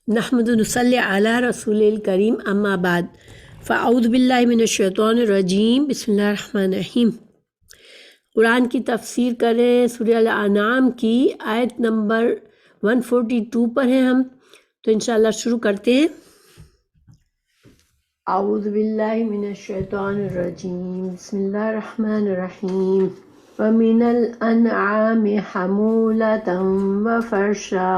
نحمد نصلی علی رسول الکریم اما بعد فاعوذ باللہ من الشیطان الرجیم بسم اللہ الرحمن الرحیم۔ قرآن کی تفسیر کریں سورہ الانعام کی آیت نمبر 142 پر ہیں ہم، تو انشاءاللہ شروع کرتے ہیں۔ اعوذ باللہ من الشیطان الرجیم بسم اللہ الرحمن الرحیم۔ وَمِنَ الْأَنْعَامِ حَمُولَةً وَفَرْشًا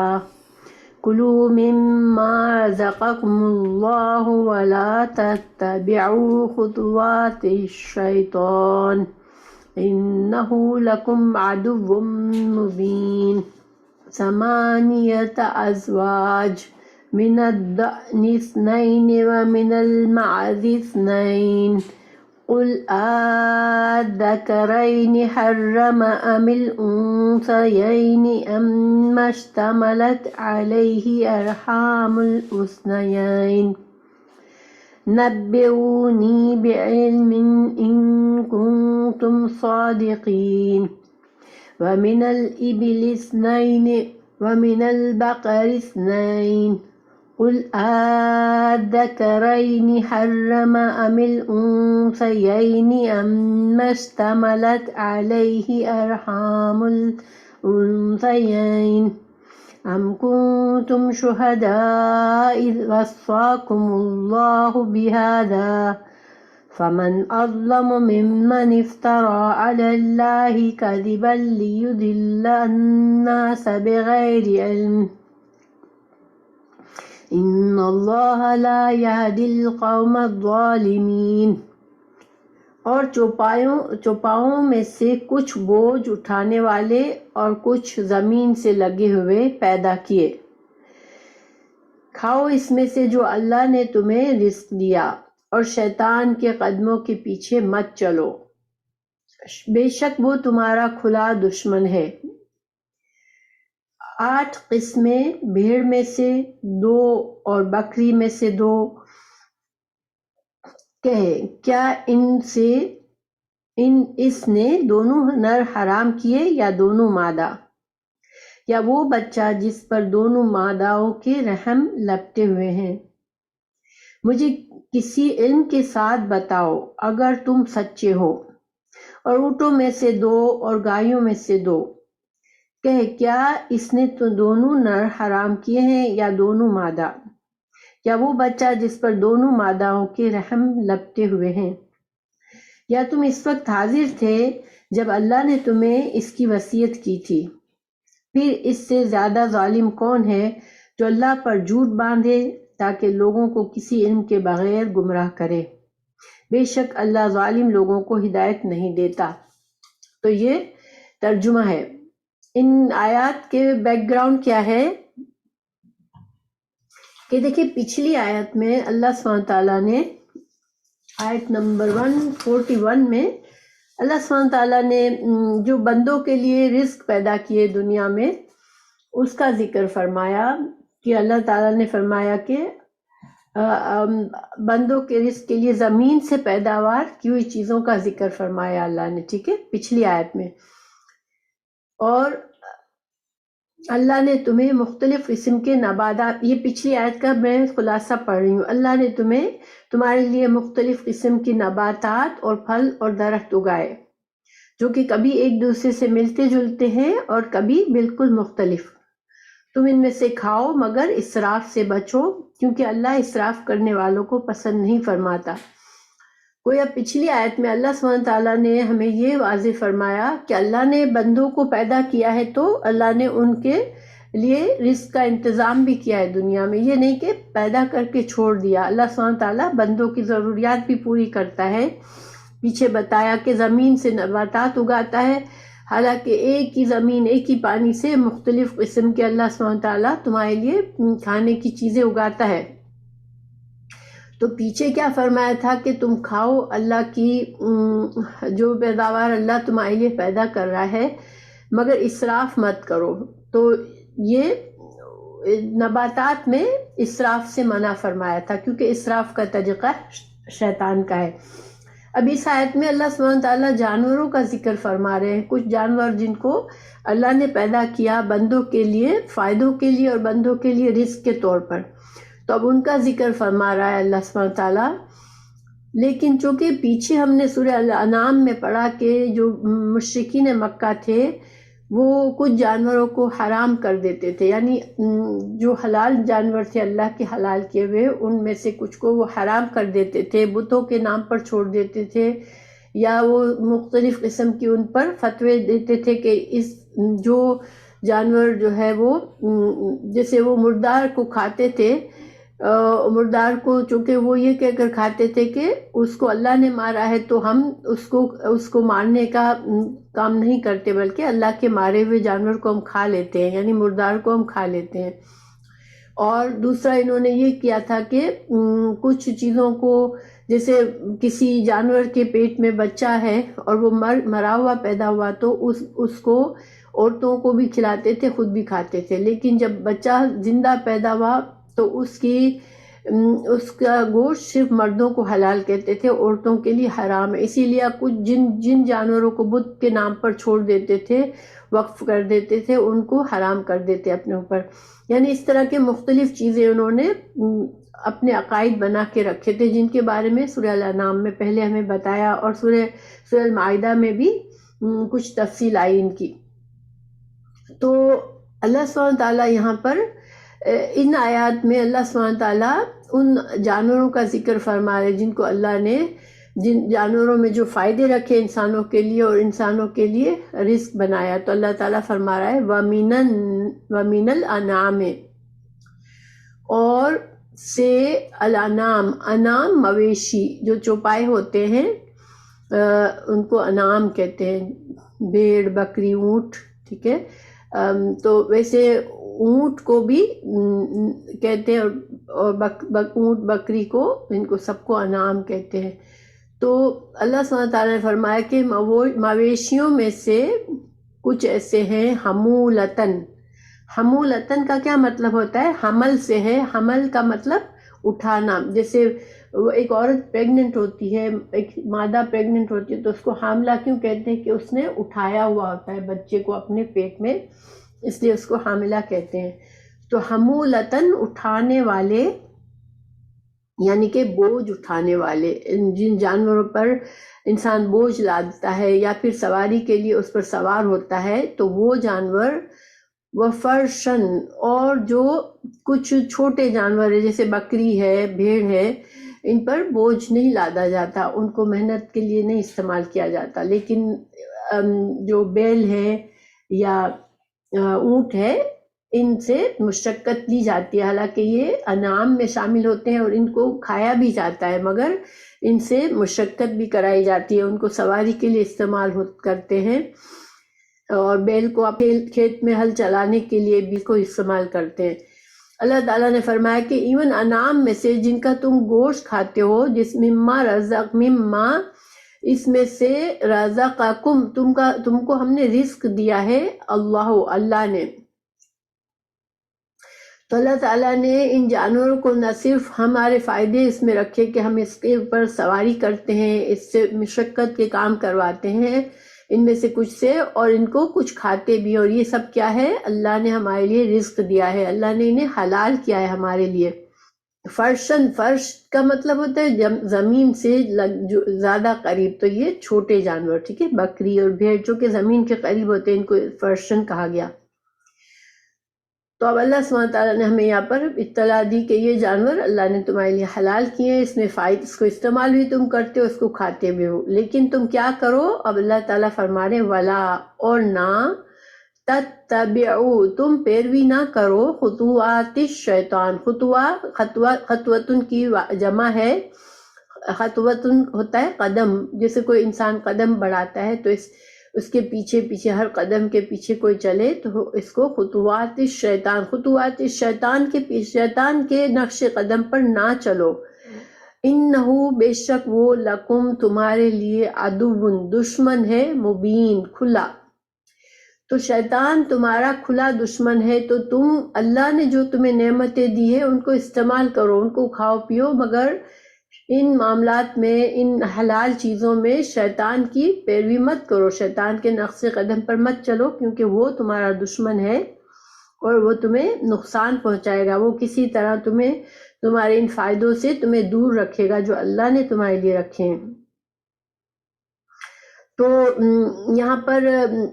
كُلُوا مِمَّا رَزَقَكُمُ اللَّهُ وَلَا تَتَّبِعُوا خُطُوَاتِ الشَّيْطَانِ إِنَّهُ لَكُمْ عَدُوٌّ مُّبِينٌ۔ ثَمَانِيَةَ أَزْوَاجٍ مِّنَ الضَّأْنِ اثْنَيْنِ وَمِنَ الْمَعْزِ اثْنَيْنِ قُلْ آلذَّكَرَيْنِ حَرَّمَ أَمِ الْأُنثَيَيْنِ أَمَّا اشْتَمَلَتْ عَلَيْهِ أَرْحَامُ الْأُنثَيَيْنِ نَبِّئُونِي بِعِلْمٍ إِن كُنتُمْ صَادِقِينَ۔ وَمِنَ الْإِبِلِ اثْنَيْنِ وَمِنَ الْبَقَرِ اثْنَيْنِ قُلْ آلذَّكَرَيْنِ حَرَّمَ أَمِ الْأُنثَيَيْنِ أَمَّا اشْتَمَلَتْ عَلَيْهِ أَرْحَامُ الْأُنثَيَيْنِ أَمْ كُنتُمْ شُهَدَاءَ إِذْ وَصَّاكُمُ اللَّهُ بِهَذَا فَمَنْ أَظْلَمُ مِمَّنِ افْتَرَىٰ عَلَى اللَّهِ كَذِبًا لِيُضِلَّ النَّاسَ بِغَيْرِ عِلْمٍ إِنَّ اللَّهَ لَا يَهْدِي الْقَوْمَ الظَّالِمِينَ۔ اور چوپاؤں میں سے کچھ بوجھ اٹھانے والے اور کچھ زمین سے لگے ہوئے پیدا کیے۔ کھاؤ اس میں سے جو اللہ نے تمہیں رزق دیا، اور شیطان کے قدموں کے پیچھے مت چلو، بے شک وہ تمہارا کھلا دشمن ہے۔ 8 قسمیں بھیڑ میں سے 2 اور بکری میں سے 2 کہے، کیا اس نے دونوں نر حرام کیے یا دونوں مادہ، یا وہ بچہ جس پر دونوں ماداؤں کے رحم لپٹے ہوئے ہیں؟ مجھے کسی علم کے ساتھ بتاؤ اگر تم سچے ہو۔ اور اونٹوں میں سے 2 اور گایوں میں سے 2 کہے، کیا اس نے تو دونوں نر حرام کیے ہیں یا دونوں مادہ، یا وہ بچہ جس پر دونوں ماداؤں کے رحم لپٹے ہوئے ہیں؟ یا تم اس وقت حاضر تھے جب اللہ نے تمہیں اس کی وصیت کی تھی؟ پھر اس سے زیادہ ظالم کون ہے جو اللہ پر جھوٹ باندھے تاکہ لوگوں کو کسی علم کے بغیر گمراہ کرے؟ بے شک اللہ ظالم لوگوں کو ہدایت نہیں دیتا۔ تو یہ ترجمہ ہے۔ ان آیات کے بیک گراؤنڈ کیا ہے کہ دیکھیں، پچھلی آیت میں اللہ سبحانہ تعالیٰ نے آیت نمبر 141 میں اللہ سبحانہ تعالیٰ نے جو بندوں کے لیے رزق پیدا کیے دنیا میں، اس کا ذکر فرمایا کہ اللہ تعالیٰ نے فرمایا کہ بندوں کے رزق کے لیے زمین سے پیداوار کی ہوئی چیزوں کا ذکر فرمایا اللہ نے، ٹھیک ہے، پچھلی آیت میں۔ اور اللہ نے تمہیں مختلف قسم کے نباتات، یہ پچھلی آیت کا میں خلاصہ پڑھ رہی ہوں، اللہ نے تمہارے لیے مختلف قسم کی نباتات اور پھل اور درخت اگائے جو کہ کبھی ایک دوسرے سے ملتے جلتے ہیں اور کبھی بالکل مختلف۔ تم ان میں سے کھاؤ مگر اسراف سے بچو، کیونکہ اللہ اسراف کرنے والوں کو پسند نہیں فرماتا۔ گویا پچھلی آیت میں اللہ سبحانہ تعالیٰ نے ہمیں یہ واضح فرمایا کہ اللہ نے بندوں کو پیدا کیا ہے تو اللہ نے ان کے لیے رزق کا انتظام بھی کیا ہے دنیا میں، یہ نہیں کہ پیدا کر کے چھوڑ دیا۔ اللہ سبحانہ تعالیٰ بندوں کی ضروریات بھی پوری کرتا ہے۔ پیچھے بتایا کہ زمین سے نباتات اگاتا ہے، حالانکہ ایک ہی زمین، ایک ہی پانی سے مختلف قسم کے اللہ سبحانہ تعالیٰ تمہارے لیے کھانے کی چیزیں اگاتا ہے۔ تو پیچھے کیا فرمایا تھا کہ تم کھاؤ اللہ کی جو پیداوار اللہ تمہارے لیے پیدا کر رہا ہے، مگر اسراف مت کرو۔ تو یہ نباتات میں اسراف سے منع فرمایا تھا، کیونکہ اسراف کا طریقہ شیطان کا ہے۔ اب اس آیت میں اللہ سبحانہ تعالیٰ جانوروں کا ذکر فرما رہے ہیں، کچھ جانور جن کو اللہ نے پیدا کیا بندوں کے لیے، فائدوں کے لیے اور بندوں کے لیے رزق کے طور پر، تو اب ان کا ذکر فرما رہا ہے اللہ سبحانہ تعالیٰ۔ لیکن چونکہ پیچھے ہم نے سورہ الانعام میں پڑھا کہ جو مشرکین مکہ تھے وہ کچھ جانوروں کو حرام کر دیتے تھے، یعنی جو حلال جانور تھے اللہ کے حلال کیے ہوئے ان میں سے کچھ کو وہ حرام کر دیتے تھے، بتوں کے نام پر چھوڑ دیتے تھے، یا وہ مختلف قسم کی ان پر فتوے دیتے تھے کہ اس جو جانور جو ہے وہ جیسے وہ مردار کو کھاتے تھے، مردار کو چونکہ وہ یہ کہہ کر کھاتے تھے کہ اس کو اللہ نے مارا ہے تو ہم اس کو مارنے کا کام نہیں کرتے، بلکہ اللہ کے مارے ہوئے جانور کو ہم کھا لیتے ہیں، یعنی مردار کو ہم کھا لیتے ہیں۔ اور دوسرا انہوں نے یہ کیا تھا کہ کچھ چیزوں کو، جیسے کسی جانور کے پیٹ میں بچہ ہے اور وہ مرا ہوا پیدا ہوا تو اس کو عورتوں کو بھی کھلاتے تھے، خود بھی کھاتے تھے، لیکن جب بچہ زندہ پیدا ہوا تو اس کا گوشت صرف مردوں کو حلال کہتے تھے، عورتوں کے لیے حرام ہے۔ اسی لیے کچھ جن جانوروں کو بت کے نام پر چھوڑ دیتے تھے، وقف کر دیتے تھے، ان کو حرام کر دیتے اپنے اوپر۔ یعنی اس طرح کے مختلف چیزیں انہوں نے اپنے عقائد بنا کے رکھے تھے، جن کے بارے میں سورہ الانعام میں پہلے ہمیں بتایا، اور سورہ المائدہ میں بھی کچھ تفصیل آئی ان کی۔ تو اللہ سبحانہ تعالیٰ یہاں پر ان آیات میں اللہ سبحانہ تعالیٰ ان جانوروں کا ذکر فرما رہے جن کو اللہ نے، جن جانوروں میں جو فائدے رکھے انسانوں کے لیے اور انسانوں کے لیے رزق بنایا، تو اللہ تعالیٰ فرما رہا ہے وَمِنَ الْأَنْعَامِ، اور سے الانام، انام مویشی جو چوپائے ہوتے ہیں ان کو انعام کہتے ہیں، بھیڑ، بکری، اونٹ، ٹھیک ہے۔ تو ویسے اونٹ کو بھی کہتے ہیں، اور اونٹ بکری کو، ان کو سب کو انعام کہتے ہیں۔ تو اللہ سبحانہ تعالیٰ نے فرمایا کہ مویشیوں میں سے کچھ ایسے ہیں حمولتن۔ حمولتن کا کیا مطلب ہوتا ہے؟ حمل سے ہے، حمل کا مطلب اٹھانا۔ جیسے ایک عورت پریگننٹ ہوتی ہے، ایک مادہ پریگننٹ ہوتی ہے تو اس کو حاملہ کیوں کہتے ہیں؟ کہ اس نے اٹھایا ہوا ہوتا ہے بچے کو اپنے پیٹ میں، اس لیے اس کو حاملہ کہتے ہیں۔ تو حمولتن اٹھانے والے، یعنی کہ بوجھ اٹھانے والے، جن جانوروں پر انسان بوجھ لاتا ہے یا پھر سواری کے لیے اس پر سوار ہوتا ہے، تو وہ جانور، وفرشن، اور جو کچھ چھوٹے جانور ہیں جیسے بکری ہے، بھیڑ ہے، ان پر بوجھ نہیں لادا جاتا، ان کو محنت کے لیے نہیں استعمال کیا جاتا، لیکن جو بیل ہے یا اونٹ ہے ان سے مشقت لی جاتی ہے، حالانکہ یہ انعام میں شامل ہوتے ہیں اور ان کو کھایا بھی جاتا ہے، مگر ان سے مشقت بھی کرائی جاتی ہے، ان کو سواری کے لیے استعمال کرتے ہیں، اور بیل کو کھیت میں ہل چلانے کے لیے بھی کو استعمال کرتے ہیں۔ اللہ تعالیٰ نے فرمایا کہ ایون انعام میں سے جن کا تم گوشت کھاتے ہو، جس مما اس میں سے رزقکم، تم کو ہم نے رزق دیا ہے، اللہ نے۔ تو اللہ تعالیٰ نے ان جانوروں کو نہ صرف ہمارے فائدے اس میں رکھے کہ ہم اس کے اوپر سواری کرتے ہیں، اس سے مشقت کے کام کرواتے ہیں ان میں سے کچھ سے، اور ان کو کچھ کھاتے بھی، اور یہ سب کیا ہے؟ اللہ نے ہمارے لیے رزق دیا ہے، اللہ نے انہیں حلال کیا ہے ہمارے لیے۔ فرشن، فرش کا مطلب ہوتا ہے زمین سے زیادہ قریب، تو یہ چھوٹے جانور، ٹھیک ہے، بکری اور بھیڑ جو کہ زمین کے قریب ہوتے ہیں، ان کو فرشن کہا گیا۔ تو اب اللہ سبحانہ تعالیٰ نے ہمیں یہاں پر اطلاع دی کہ یہ جانور اللہ نے تمہارے لیے حلال کیے ہیں، اس میں فائدہ، اس کو استعمال بھی تم کرتے ہو، اس کو کھاتے بھی ہو، لیکن تم کیا کرو؟ اب اللہ تعالیٰ فرما رہے ولا، اور نہ تتبعوا، تم پیروی نہ کرو خطوات الشیطان، خطوتن کی جمع ہے، خطوتن ہوتا ہے قدم، جیسے کوئی انسان قدم بڑھاتا ہے تو اس کے پیچھے ہر قدم کے پیچھے کوئی چلے تو اس کو خطوات الشیطان، خطوات الشیطان شیطان کے نقش قدم پر نہ چلو، انہو، بے شک وہ، لکم، تمہارے لیے، عدو، دشمن ہے، مبین، کھلا۔ تو شیطان تمہارا کھلا دشمن ہے، تو تم اللہ نے جو تمہیں نعمتیں دی ہے ان کو استعمال کرو، ان کو کھاؤ پیو، مگر ان معاملات میں، ان حلال چیزوں میں شیطان کی پیروی مت کرو، شیطان کے نقش قدم پر مت چلو، کیونکہ وہ تمہارا دشمن ہے اور وہ تمہیں نقصان پہنچائے گا، وہ کسی طرح تمہیں تمہارے ان فائدوں سے تمہیں دور رکھے گا جو اللہ نے تمہارے لیے رکھے ہیں۔ تو یہاں پر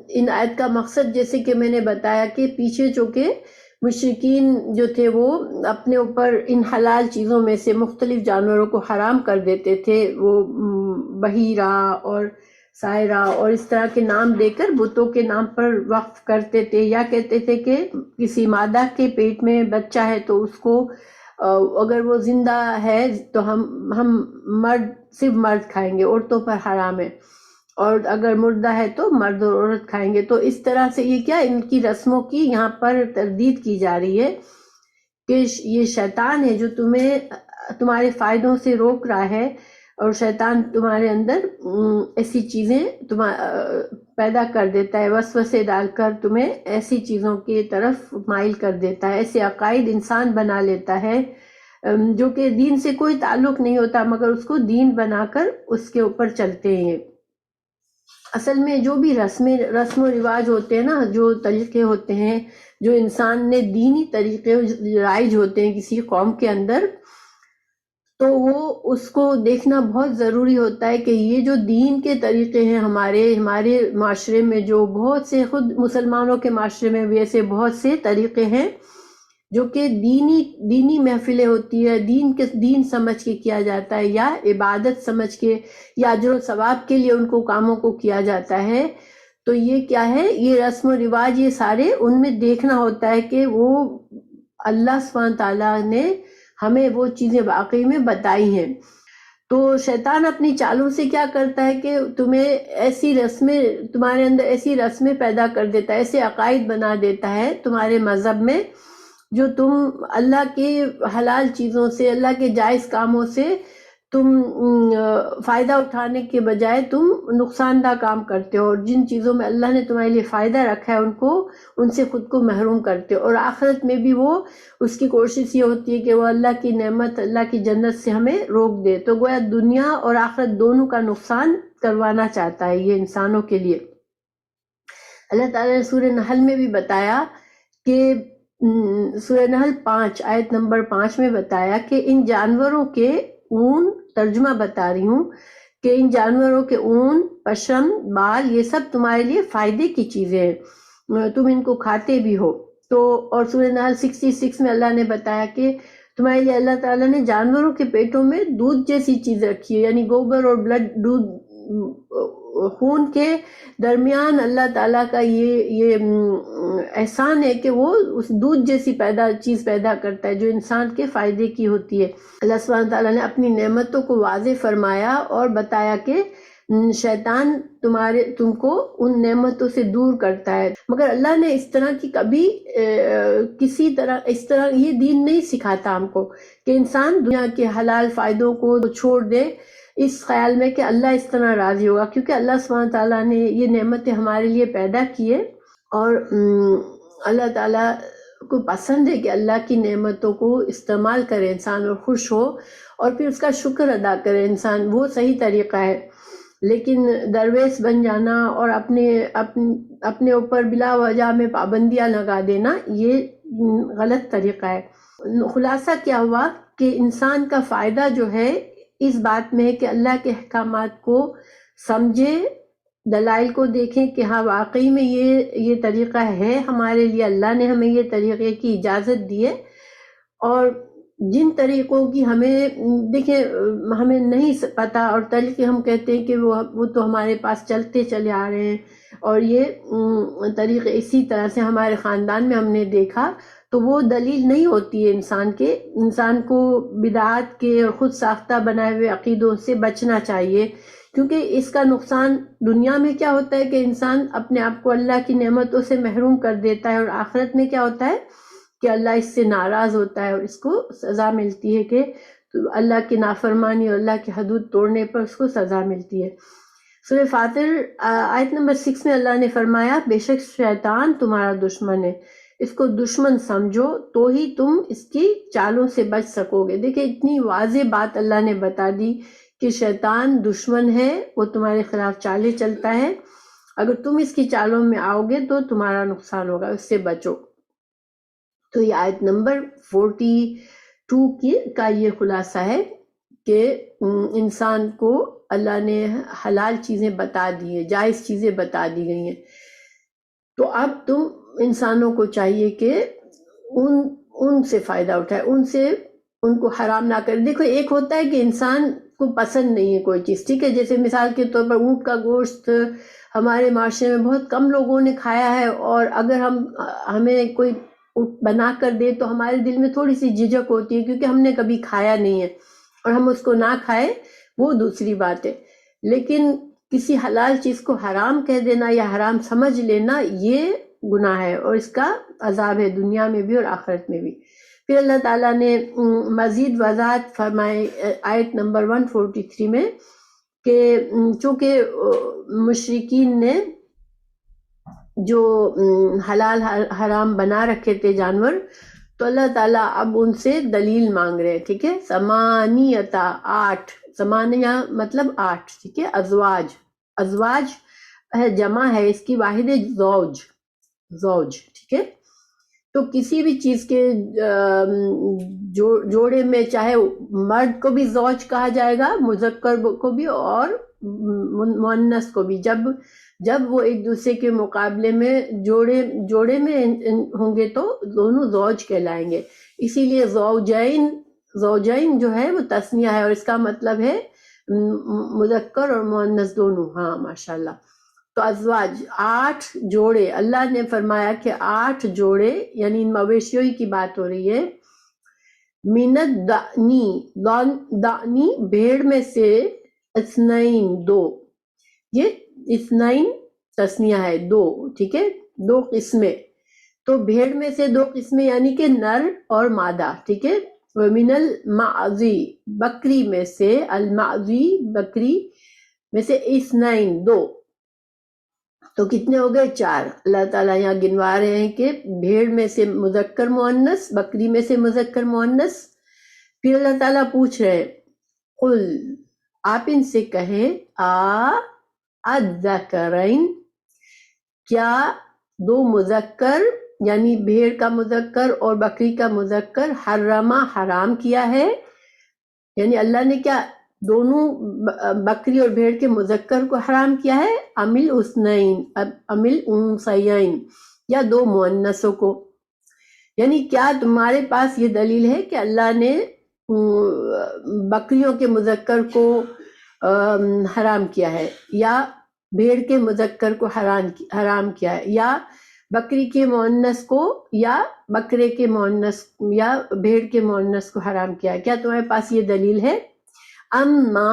ان آیت کا مقصد جیسے کہ میں نے بتایا کہ پیچھے چونکہ مشرکین جو تھے وہ اپنے اوپر ان حلال چیزوں میں سے مختلف جانوروں کو حرام کر دیتے تھے، وہ بحیرہ اور سائرہ اور اس طرح کے نام دے کر بتوں کے نام پر وقف کرتے تھے، یا کہتے تھے کہ کسی مادہ کے پیٹ میں بچہ ہے تو اس کو اگر وہ زندہ ہے تو ہم مرد صرف مرد کھائیں گے، عورتوں پر حرام ہے، اور اگر مردہ ہے تو مرد اور عورت کھائیں گے۔ تو اس طرح سے یہ کیا ان کی رسموں کی یہاں پر تردید کی جا رہی ہے کہ یہ شیطان ہے جو تمہارے فائدوں سے روک رہا ہے، اور شیطان تمہارے اندر ایسی چیزیں پیدا کر دیتا ہے، وسوسے ڈال کر تمہیں ایسی چیزوں کی طرف مائل کر دیتا ہے، ایسے عقائد انسان بنا لیتا ہے جو کہ دین سے کوئی تعلق نہیں ہوتا، مگر اس کو دین بنا کر اس کے اوپر چلتے ہیں۔ اصل میں جو بھی رسم و رواج ہوتے ہیں نا، جو طریقے ہوتے ہیں جو انسان نے دینی طریقے رائج ہوتے ہیں کسی قوم کے اندر، تو وہ اس کو دیکھنا بہت ضروری ہوتا ہے کہ یہ جو دین کے طریقے ہیں ہمارے معاشرے میں، جو بہت سے خود مسلمانوں کے معاشرے میں بھی ایسے بہت سے طریقے ہیں جو کہ دینی محفلیں ہوتی ہے، دین سمجھ کے کیا جاتا ہے، یا عبادت سمجھ کے، یا اجر و ثواب کے لیے ان کو کاموں کو کیا جاتا ہے۔ تو یہ کیا ہے، یہ رسم و رواج، یہ سارے ان میں دیکھنا ہوتا ہے کہ وہ اللہ سبحانہ تعالیٰ نے ہمیں وہ چیزیں واقعی میں بتائی ہیں۔ تو شیطان اپنی چالوں سے کیا کرتا ہے کہ تمہارے اندر ایسی رسمیں پیدا کر دیتا ہے، ایسے عقائد بنا دیتا ہے تمہارے مذہب میں جو تم اللہ کے حلال چیزوں سے، اللہ کے جائز کاموں سے تم فائدہ اٹھانے کے بجائے تم نقصان دہ کام کرتے ہو، اور جن چیزوں میں اللہ نے تمہارے لیے فائدہ رکھا ہے ان سے خود کو محروم کرتے ہو، اور آخرت میں بھی وہ اس کی کوشش یہ ہوتی ہے کہ وہ اللہ کی نعمت، اللہ کی جنت سے ہمیں روک دے۔ تو گویا دنیا اور آخرت دونوں کا نقصان کروانا چاہتا ہے یہ انسانوں کے لیے۔ اللہ تعالیٰ نے سورہ نحل میں بھی بتایا کہ سورہ نحل 5 آیت نمبر 5 میں بتایا کہ ان جانوروں کے اون، ترجمہ بتا رہی ہوں کہ ان جانوروں کے اون، پشم، بال، یہ سب تمہارے لیے فائدے کی چیزیں ہیں، تم ان کو کھاتے بھی ہو۔ تو اور سورہ نحل 66 میں اللہ نے بتایا کہ تمہارے لیے اللہ تعالیٰ نے جانوروں کے پیٹوں میں دودھ جیسی چیز رکھی ہے، یعنی گوبر اور دودھ، خون کے درمیان اللہ تعالیٰ کا یہ احسان ہے کہ وہ اس دودھ جیسی چیز پیدا کرتا ہے جو انسان کے فائدے کی ہوتی ہے۔ اللہ سبحانہ تعالیٰ نے اپنی نعمتوں کو واضح فرمایا اور بتایا کہ شیطان تم کو ان نعمتوں سے دور کرتا ہے، مگر اللہ نے اس طرح کی کبھی اس طرح یہ دین نہیں سکھاتا ہم کو کہ انسان دنیا کے حلال فائدوں کو چھوڑ دے اس خیال میں کہ اللہ اس طرح راضی ہوگا، کیونکہ اللہ سبحانہ تعالیٰ نے یہ نعمتیں ہمارے لیے پیدا کیے، اور اللہ تعالیٰ کو پسند ہے کہ اللہ کی نعمتوں کو استعمال کرے انسان اور خوش ہو، اور پھر اس کا شکر ادا کرے انسان، وہ صحیح طریقہ ہے۔ لیکن درویش بن جانا اور اپنے اوپر بلا وجہ میں پابندیاں لگا دینا، یہ غلط طریقہ ہے۔ خلاصہ کیا ہوا کہ انسان کا فائدہ جو ہے اس بات میں ہے کہ اللہ کے احکامات کو سمجھے، دلائل کو دیکھیں کہ ہاں واقعی میں یہ طریقہ ہے ہمارے لیے، اللہ نے ہمیں یہ طریقے کی اجازت دی ہے، اور جن طریقوں کی ہمیں نہیں پتا، اور طریقے ہم کہتے ہیں کہ وہ تو ہمارے پاس چلتے چلے آ رہے ہیں، اور یہ طریقے اسی طرح سے ہمارے خاندان میں ہم نے دیکھا، تو وہ دلیل نہیں ہوتی ہے انسان کو بدعات کے اور خود ساختہ بنائے ہوئے عقیدوں سے بچنا چاہیے، کیونکہ اس کا نقصان دنیا میں کیا ہوتا ہے کہ انسان اپنے آپ کو اللہ کی نعمتوں سے محروم کر دیتا ہے، اور آخرت میں کیا ہوتا ہے کہ اللہ اس سے ناراض ہوتا ہے اور اس کو سزا ملتی ہے کہ اللہ کی نافرمانی اور اللہ کی حدود توڑنے پر اس کو سزا ملتی ہے۔ سورہ فاطر آیت نمبر 6 میں اللہ نے فرمایا، بے شک شیطان تمہارا دشمن ہے، اس کو دشمن سمجھو تو ہی تم اس کی چالوں سے بچ سکو گے. دیکھیں اتنی واضح بات اللہ نے بتا دی کہ شیطان دشمن ہے، وہ تمہارے خلاف چالیں چلتا ہے، اگر تم اس کی چالوں میں آؤ گے تو تمہارا نقصان ہوگا، اس سے بچو. تو یہ آیت نمبر 42 کا یہ خلاصہ ہے کہ انسان کو اللہ نے حلال چیزیں بتا دی ہیں، جائز چیزیں بتا دی گئی ہیں. تو اب تم انسانوں کو چاہیے کہ ان سے فائدہ اٹھائے، ان کو حرام نہ کرے. دیکھو ایک ہوتا ہے کہ انسان کو پسند نہیں ہے کوئی چیز، ٹھیک ہے، جیسے مثال کے طور پر اونٹ کا گوشت ہمارے معاشرے میں بہت کم لوگوں نے کھایا ہے، اور اگر ہمیں کوئی بنا کر دے تو ہمارے دل میں تھوڑی سی جھجک ہوتی ہے کیونکہ ہم نے کبھی کھایا نہیں ہے، اور ہم اس کو نہ کھائے وہ دوسری بات ہے. لیکن کسی حلال چیز کو حرام کہہ دینا یا حرام سمجھ لینا یہ گناہ ہے، اور اس کا عذاب ہے دنیا میں بھی اور آخرت میں بھی. پھر اللہ تعالیٰ نے مزید وضاحت فرمائے آیت نمبر 143 میں کہ چونکہ مشرکین نے جو حلال حرام بنا رکھے تھے جانور، تو اللہ تعالیٰ اب ان سے دلیل مانگ رہے. ٹھیک ہے، سمانیتا 8، سمانیہ مطلب 8، ٹھیک ہے. ازواج ہے، جمع ہے، اس کی واحد ہے زوج. ٹھیک ہے، تو کسی بھی چیز کے جوڑے میں چاہے مرد کو بھی زوج کہا جائے گا، مذکر کو بھی اور مؤنث کو بھی، جب وہ ایک دوسرے کے مقابلے میں جوڑے میں ہوں گے تو دونوں زوج کہلائیں گے. اسی لیے زوجین جو ہے وہ تثنیہ ہے، اور اس کا مطلب ہے مذکر اور مؤنث دونوں. ہاں ماشاءاللہ. تو ازواج 8 جوڑے، اللہ نے فرمایا کہ 8 جوڑے، یعنی ان مویشیوں کی بات ہو رہی ہے. منت دعنی بھیڑ میں سے، اثنین 2، یہ اثنین تثنیہ ہے 2، ٹھیک ہے، 2 قسمیں. تو بھیڑ میں سے 2 قسمیں یعنی کہ نر اور مادہ. ٹھیک ہے. ومن المعزی بکری میں سے، المعزی بکری میں سے، اثنین 2، تو کتنے ہو گئے 4. اللہ تعالیٰ یہاں گنوا رہے ہیں کہ بھیڑ میں سے مذکر مؤنث، بکری میں سے مذکر مؤنث. پھر اللہ تعالیٰ پوچھ رہے قل، آپ ان سے کہیں، الذکرین، کیا 2 مذکر یعنی بھیڑ کا مذکر اور بکری کا مذکر حرام کیا ہے، یعنی اللہ نے کیا دونوں بکری اور بھیڑ کے مذکر کو حرام کیا ہے، امل انثیین، یا 2 مؤنثوں کو. یعنی کیا تمہارے پاس یہ دلیل ہے کہ اللہ نے بکریوں کے مذکر کو حرام کیا ہے، یا بھیڑ کے مذکر کو حرام کیا ہے، یا بکری کے مؤنث کو یا بکرے کے مؤنث یا بھیڑ کے مؤنث کو حرام کیا ہے؟ کیا تمہارے پاس یہ دلیل ہے؟ اما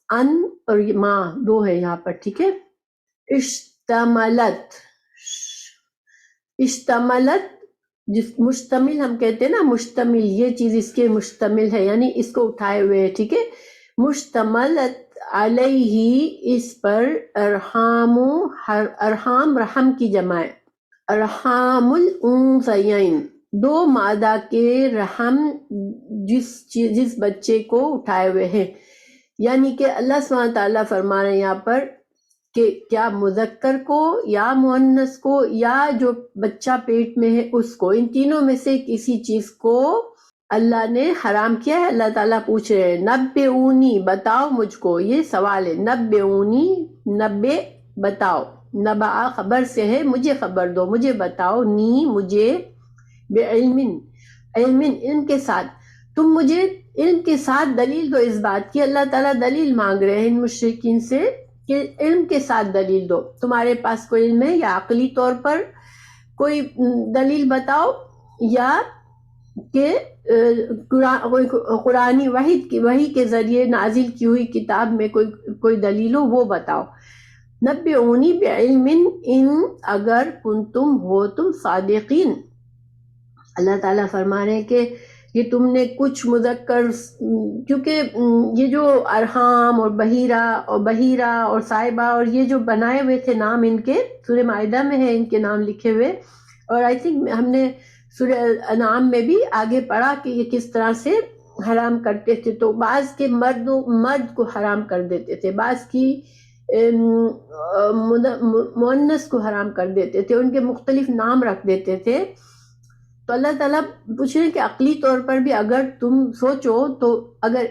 ان اور ما 2 ہے یہاں پر. ٹھیک ہے. اشتملت جس مشتمل ہم کہتے ہیں نا، مشتمل، یہ چیز اس کے مشتمل ہے، یعنی اس کو اٹھائے ہوئے ہے. ٹھیک ہے. مشتملت علیہ، اس پر، ارحام رحم کی جمع ہے، ارحام الانثیین، 2 مادہ کے رحم جس بچے کو اٹھائے ہوئے ہیں. یعنی کہ اللہ سبحانہ تعالیٰ فرما رہے ہیں یہاں پر کہ کیا مذکر کو یا مؤنث کو یا جو بچہ پیٹ میں ہے اس کو، ان تینوں میں سے کسی چیز کو اللہ نے حرام کیا ہے. اللہ تعالیٰ پوچھ رہے ہیں نبئونی، بتاؤ مجھ کو، یہ سوال ہے. نبئونی، نبئ بتاؤ، نبأ خبر سے ہے، مجھے خبر دو، مجھے بتاؤ، نی مجھے، بعلم علم کے ساتھ، تم مجھے علم کے ساتھ دلیل دو اس بات کی. اللہ تعالیٰ دلیل مانگ رہے ہیں ان مشرکین سے کہ علم کے ساتھ دلیل دو، تمہارے پاس کوئی علم ہے یا عقلی طور پر کوئی دلیل بتاؤ، یا کہ قرآنی وحی کے ذریعے نازل کی ہوئی کتاب میں کوئی دلیل ہو وہ بتاؤ. نبئونی بعلم ان، اگر کنتم ہو تم صادقین. اللہ تعالیٰ فرما رہے ہیں کہ یہ تم نے کچھ مذکر، کیونکہ یہ جو ارحام اور بحیرہ اور صاحبہ اور یہ جو بنائے ہوئے تھے نام ان کے، سورہ مائدہ میں ہے ان کے نام لکھے ہوئے، اور آئی تھنک ہم نے سورہ انعام میں بھی آگے پڑھا کہ یہ کس طرح سے حرام کرتے تھے. تو بعض کے مرد کو حرام کر دیتے تھے, بعض کی مؤنث کو حرام کر دیتے تھے, ان کے مختلف نام رکھ دیتے تھے. تو اللہ تعالیٰ پوچھ رہے ہیں کہ عقلی طور پر بھی اگر تم سوچو تو اگر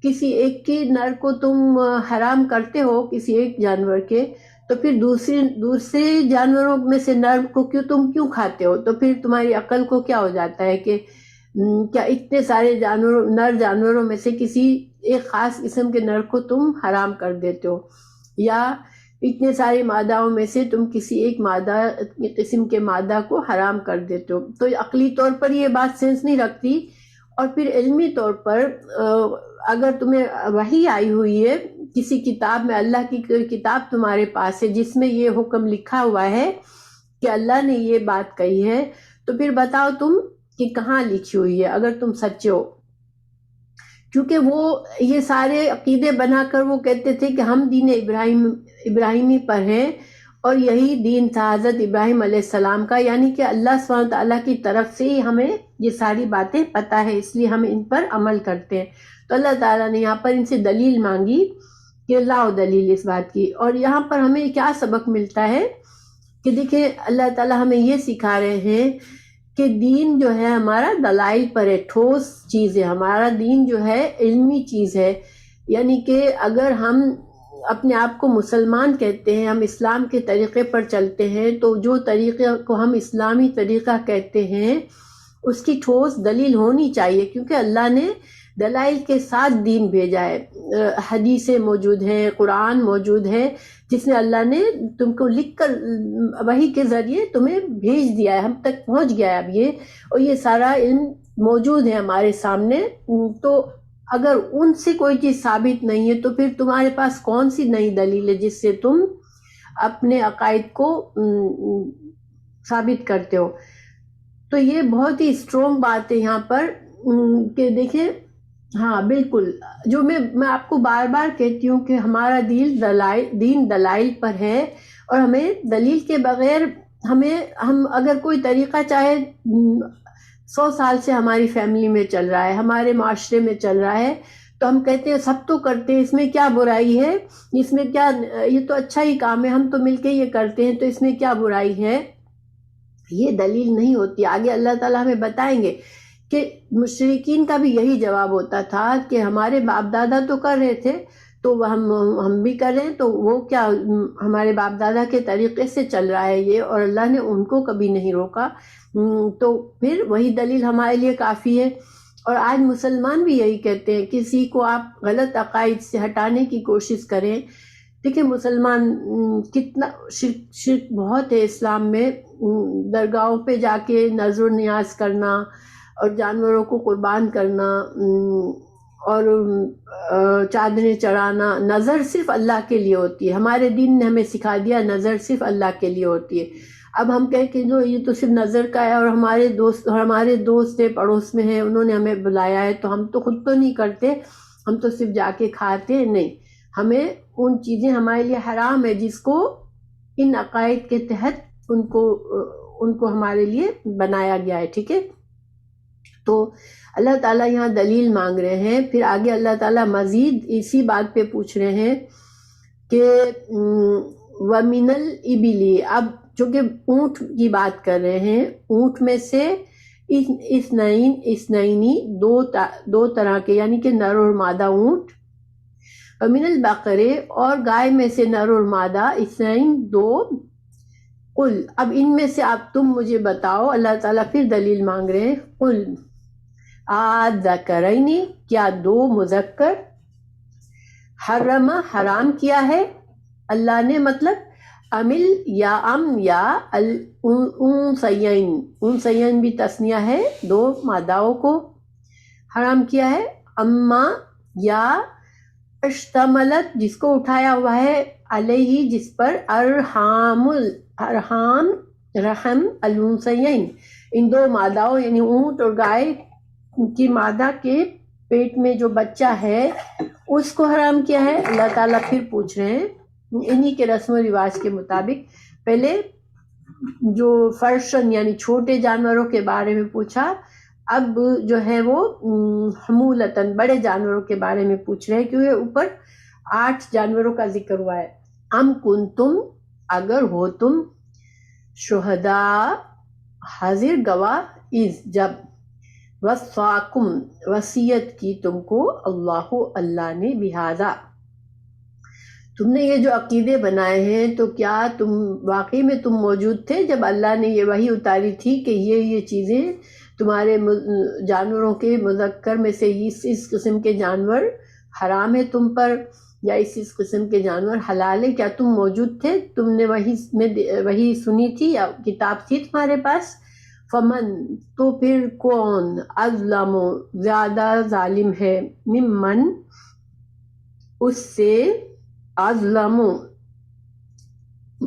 کسی ایک کی نر کو تم حرام کرتے ہو, کسی ایک جانور کے, تو پھر دوسرے جانوروں میں سے نر کو تم کیوں کھاتے ہو؟ تو پھر تمہاری عقل کو کیا ہو جاتا ہے کہ کیا اتنے سارے نر جانوروں میں سے کسی ایک خاص قسم کے نر کو تم حرام کر دیتے ہو, یا اتنے سارے ماداؤں میں سے تم کسی ایک قسم کے مادہ کو حرام کر دیتے ہو. تو عقلی طور پر یہ بات سینس نہیں رکھتی. اور پھر علمی طور پر اگر تمہیں وحی آئی ہوئی ہے کسی کتاب میں, اللہ کی کوئی کتاب تمہارے پاس ہے جس میں یہ حکم لکھا ہوا ہے کہ اللہ نے یہ بات کہی ہے, تو پھر بتاؤ تم کہ کہاں لکھی ہوئی ہے اگر تم سچے ہو. کیونکہ وہ یہ سارے عقیدے بنا کر وہ کہتے تھے کہ ہم دین ابراہیمی پر ہیں, اور یہی دین تھا حضرت ابراہیم علیہ السلام کا, یعنی کہ اللہ سبحانہ تعالیٰ کی طرف سے ہی ہمیں یہ ساری باتیں پتہ ہے, اس لیے ہم ان پر عمل کرتے ہیں. تو اللہ تعالیٰ نے یہاں پر ان سے دلیل مانگی کہ لاؤ دلیل اس بات کی. اور یہاں پر ہمیں کیا سبق ملتا ہے کہ دیکھیں اللہ تعالیٰ ہمیں یہ سکھا رہے ہیں کہ دین جو ہے ہمارا دلائل پر ہے, ٹھوس چیز ہے. ہمارا دین جو ہے علمی چیز ہے, یعنی کہ اگر ہم اپنے آپ کو مسلمان کہتے ہیں, ہم اسلام کے طریقے پر چلتے ہیں, تو جو طریقے کو ہم اسلامی طریقہ کہتے ہیں اس کی ٹھوس دلیل ہونی چاہیے, کیونکہ اللہ نے دلائل کے ساتھ دین بھیجا ہے. حدیثیں موجود ہیں, قرآن موجود ہے, جس میں اللہ نے تم کو لکھ کر وحی کے ذریعے تمہیں بھیج دیا ہے, ہم تک پہنچ گیا ہے اب یہ, اور یہ سارا علم موجود ہے ہمارے سامنے. تو اگر ان سے کوئی چیز ثابت نہیں ہے تو پھر تمہارے پاس کون سی نئی دلیل ہے جس سے تم اپنے عقائد کو ثابت کرتے ہو؟ تو یہ بہت ہی اسٹرونگ بات ہے یہاں پر کہ دیکھیں, ہاں بالکل, جو میں آپ کو بار بار کہتی ہوں کہ ہمارا دین دلائل پر ہے, اور ہمیں دلیل کے بغیر ہم اگر کوئی طریقہ چاہے 100 سال سے ہماری فیملی میں چل رہا ہے, ہمارے معاشرے میں چل رہا ہے, تو ہم کہتے ہیں سب تو کرتے ہیں, اس میں کیا برائی ہے, اس میں کیا, یہ تو اچھا ہی کام ہے, ہم تو مل کے یہ کرتے ہیں, تو اس میں کیا برائی ہے. یہ دلیل نہیں ہوتی. آگے اللہ تعالیٰ ہمیں بتائیں گے کہ مشرکین کا بھی یہی جواب ہوتا تھا کہ ہمارے باپ دادا تو کر رہے تھے تو ہم بھی کر رہے ہیں, تو وہ کیا ہمارے باپ دادا کے طریقے سے چل رہا ہے یہ, اور اللہ نے ان کو کبھی نہیں روکا. تو پھر وہی دلیل ہمارے لیے کافی ہے. اور آج مسلمان بھی یہی کہتے ہیں, کسی کو آپ غلط عقائد سے ہٹانے کی کوشش کریں. دیکھیں مسلمان کتنا شرک بہت ہے اسلام میں, درگاہوں پہ جا کے نذر و نیاز کرنا, اور جانوروں کو قربان کرنا, اور چادریں چڑھانا. نظر صرف اللہ کے لیے ہوتی ہے, ہمارے دین نے ہمیں سکھا دیا نظر صرف اللہ کے لیے ہوتی ہے. اب ہم کہیں کہ جو یہ تو صرف نظر کا ہے, اور ہمارے دوست ہیں, پڑوس میں ہیں, انہوں نے ہمیں بلایا ہے, تو ہم تو خود تو نہیں کرتے, ہم تو صرف جا کے کھاتے. نہیں, ہمیں ان چیزیں ہمارے لیے حرام ہے جس کو ان عقائد کے تحت ان کو ہمارے لیے بنایا گیا ہے. ٹھیک ہے, تو اللہ تعالیٰ یہاں دلیل مانگ رہے ہیں. پھر آگے اللہ تعالیٰ مزید اسی بات پہ پوچھ رہے ہیں کہ وَمِنَ الْإِبِلِ, اب چونکہ اونٹ کی بات کر رہے ہیں, اونٹ میں سے اسنائنی دو طرح کے, یعنی کہ نر اور مادہ اونٹ. وَمِنَ الْبَقَرِ, اور گائے میں سے نر اور مادہ اسنائن دو. قل, اب ان میں سے آپ تم مجھے بتاؤ. اللہ تعالیٰ پھر دلیل مانگ رہے ہیں. قل آذکرین, کیا دو مذکر, حرم حرام کیا ہے اللہ نے, مطلب امل یا الانثیین, انثیین بھی تثنیہ ہے, دو ماداؤں کو حرام کیا ہے. اما یا اشتملت, جس کو اٹھایا ہوا ہے, علیہ جس پر, ارحام رحم الانثیین, ان دو ماداؤں یعنی اونٹ اور گائے کی مادہ کے پیٹ میں جو بچہ ہے اس کو حرام کیا ہے. اللہ تعالیٰ پھر پوچھ رہے ہیں انہی کے رسم و رواج کے مطابق. پہلے جو فرشن یعنی چھوٹے جانوروں کے بارے میں پوچھا، اب جو ہے وہ حمولتن بڑے جانوروں کے بارے میں پوچھ رہے ہیں، کیونکہ اوپر 8 جانوروں کا ذکر ہوا ہے۔ ام کنتم، اگر ہو تم، شہداء حاضر گواہ، اذ جب، وصاکم وصیت کی تم کو، اللہ نے، بہذا تم نے یہ جو عقیدے بنائے ہیں، تو کیا تم واقعی میں تم موجود تھے جب اللہ نے یہ وحی اتاری تھی کہ یہ چیزیں تمہارے جانوروں کے مذکر میں سے اس قسم کے جانور حرام ہے تم پر، یا اس قسم کے جانور حلال ہے؟ کیا تم موجود تھے؟ تم نے وحی سنی تھی یا کتاب تھی تمہارے پاس؟ فمن، تو پھر کون، اظلم، زیادہ ظالم ہے، ممن، اس سے، اظلم،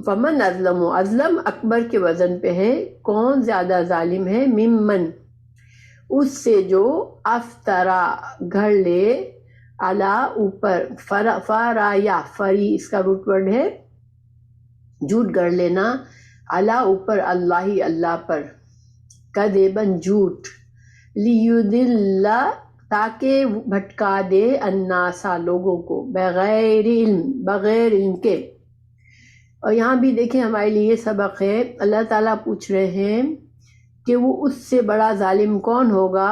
فمن اظلم، اظلم اکبر کے وزن پہ ہے، کون زیادہ ظالم ہے، ممن، اس سے جو، افطرا گھڑ لے، علی اوپر، فرایا فری اس کا روٹ ورڈ ہے، جھوٹ گڑ لینا، علی اوپر، اللہ پر، کذبن جھوٹ، لیضل تاکہ بھٹکا دے، الناسا لوگوں کو، بغیر علم کے۔ اور یہاں بھی دیکھیں ہمارے لیے یہ سبق ہے، اللہ تعالیٰ پوچھ رہے ہیں کہ وہ اس سے بڑا ظالم کون ہوگا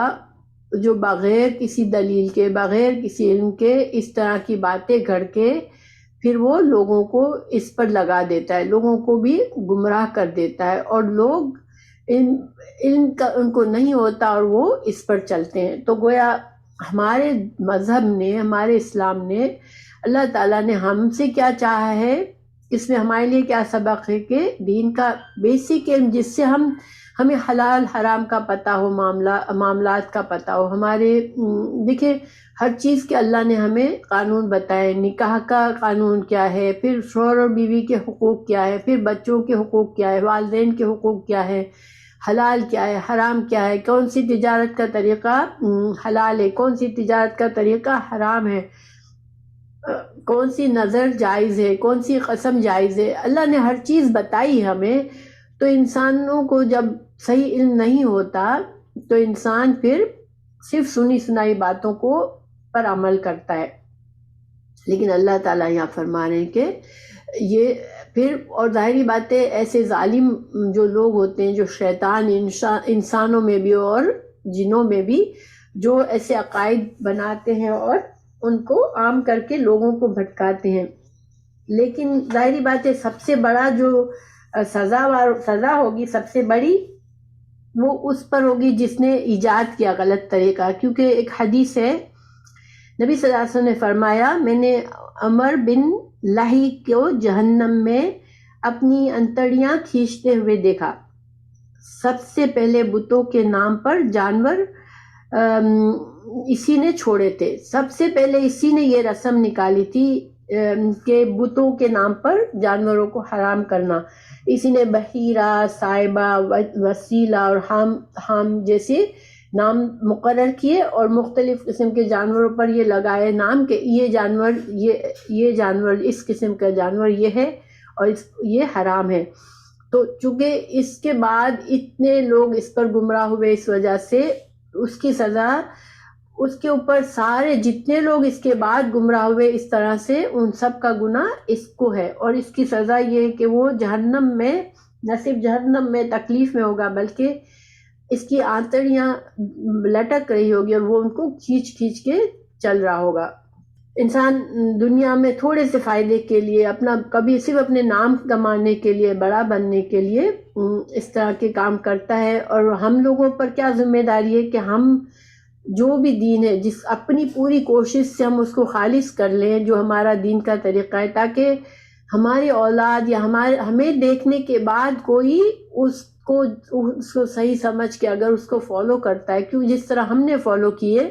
جو بغیر کسی دلیل کے، بغیر کسی علم کے اس طرح کی باتیں گھڑ کے پھر وہ لوگوں کو اس پر لگا دیتا ہے، لوگوں کو بھی گمراہ کر دیتا ہے، اور لوگ علم کا ان کو نہیں ہوتا اور وہ اس پر چلتے ہیں۔ تو گویا ہمارے مذہب نے، ہمارے اسلام نے، اللہ تعالیٰ نے ہم سے کیا چاہا ہے، اس میں ہمارے لیے کیا سبق ہے کہ دین کا بیسک علم، جس سے ہمیں حلال حرام کا پتہ ہو، معاملات کا پتہ ہو، ہمارے دیکھیں ہر چیز کے اللہ نے ہمیں قانون بتائے، نکاح کا قانون کیا ہے، پھر شوہر اور بیوی کے حقوق کیا ہے، پھر بچوں کے حقوق کیا ہے، والدین کے حقوق کیا ہے، حلال کیا ہے، حرام کیا ہے، کون سی تجارت کا طریقہ حلال ہے، کون سی تجارت کا طریقہ حرام ہے، کون سی نظر جائز ہے، کون سی قسم جائز ہے، اللہ نے ہر چیز بتائی ہمیں۔ تو انسانوں کو جب صحیح علم نہیں ہوتا تو انسان پھر صرف سنی سنائی باتوں کو پر عمل کرتا ہے، لیکن اللہ تعالیٰ یہاں فرما رہے ہیں کہ یہ پھر، اور ظاہری باتیں ایسے ظالم جو لوگ ہوتے ہیں، جو شیطان انسانوں میں بھی اور جنوں میں بھی، جو ایسے عقائد بناتے ہیں اور ان کو عام کر کے لوگوں کو بھٹکاتے ہیں، لیکن ظاہری بات ہے سب سے بڑا جو سزا ہوگی، سب سے بڑی، وہ اس پر ہوگی جس نے ایجاد کیا غلط طریقہ، کیونکہ ایک حدیث ہے، نبی صلی اللہ علیہ وسلم نے فرمایا، میں نے عمر بن لہی کو جہنم میں اپنی انتڑیاں کھینچتے ہوئے دیکھا، سب سے پہلے بتوں کے نام پر جانور اسی نے چھوڑے تھے، سب سے پہلے اسی نے یہ رسم نکالی تھی کہ بتوں کے نام پر جانوروں کو حرام کرنا، اسی نے بحیرہ، صائبہ، وسیلہ اور حام جیسے نام مقرر کیے، اور مختلف قسم کے جانوروں پر یہ لگائے نام کہ یہ جانور اس قسم کا جانور یہ ہے اور یہ حرام ہے۔ تو چونکہ اس کے بعد اتنے لوگ اس پر گمراہ ہوئے، اس وجہ سے اس کی سزا اس کے اوپر، سارے جتنے لوگ اس کے بعد گمراہ ہوئے اس طرح سے، ان سب کا گناہ اس کو ہے، اور اس کی سزا یہ ہے کہ وہ جہنم میں، نہ صرف جہنم میں تکلیف میں ہوگا، بلکہ اس کی آنتڑیاں لٹک رہی ہوگی اور وہ ان کو کھینچ کے چل رہا ہوگا۔ انسان دنیا میں تھوڑے سے فائدے کے لیے، کبھی صرف اپنے نام کمانے کے لیے، بڑا بننے کے لیے اس طرح کے کام کرتا ہے، اور ہم لوگوں پر کیا ذمہ داری ہے کہ ہم جو بھی دین ہے، جس اپنی پوری کوشش سے ہم اس کو خالص کر لیں، جو ہمارا دین کا طریقہ ہے، تاکہ ہماری اولاد یا ہمیں دیکھنے کے بعد کوئی اس کو صحیح سمجھ کے اگر اس کو فالو کرتا ہے، کیوں جس طرح ہم نے فالو کیے،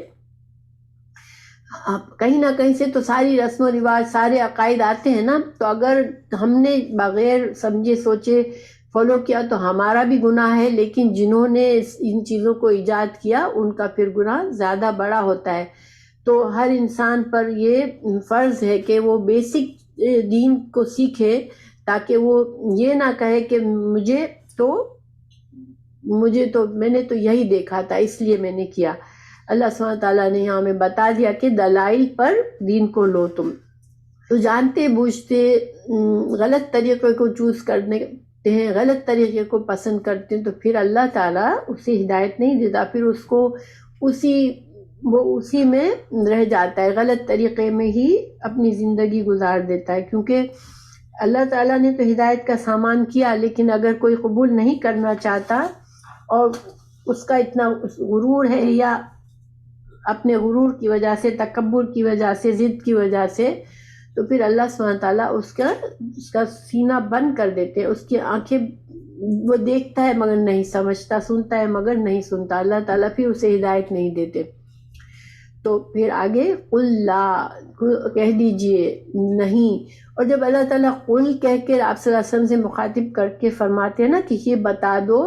کہیں نہ کہیں سے تو ساری رسم و رواج، سارے عقائد آتے ہیں نا، تو اگر ہم نے بغیر سمجھے سوچے فالو کیا تو ہمارا بھی گناہ ہے، لیکن جنہوں نے ان چیزوں کو ایجاد کیا ان کا پھر گناہ زیادہ بڑا ہوتا ہے۔ تو ہر انسان پر یہ فرض ہے کہ وہ بیسک دین کو سیکھے، تاکہ وہ یہ نہ کہے کہ مجھے تو میں نے تو یہی دیکھا تھا، اس لیے میں نے کیا۔ اللہ سبحانہ تعالیٰ نے یہاں ہمیں بتا دیا کہ دلائل پر دین کو لو تم۔ تو جانتے بوجھتے غلط طریقے کو چوز کرتے ہیں، غلط طریقے کو پسند کرتے ہیں، تو پھر اللہ تعالیٰ اسے ہدایت نہیں دیتا، پھر اس کو اسی میں رہ جاتا ہے، غلط طریقے میں ہی اپنی زندگی گزار دیتا ہے۔ کیونکہ اللہ تعالیٰ نے تو ہدایت کا سامان کیا، لیکن اگر کوئی قبول نہیں کرنا چاہتا اور اس کا اتنا غرور ہے، یا اپنے غرور کی وجہ سے، تکبر کی وجہ سے، ضد کی وجہ سے، تو پھر اللہ سبحانہ تعالیٰ اس کا سینہ بند کر دیتے، اس کی آنکھیں، وہ دیکھتا ہے مگر نہیں سمجھتا، سنتا ہے مگر نہیں سنتا، اللہ تعالیٰ پھر اسے ہدایت نہیں دیتے۔ تو پھر آگے قل لا، کہہ دیجئے نہیں۔ اور جب اللہ تعالیٰ قل کہہ کے آپ صلی اللہ علیہ وسلم سے مخاطب کر کے فرماتے ہیں نا کہ یہ بتا دو،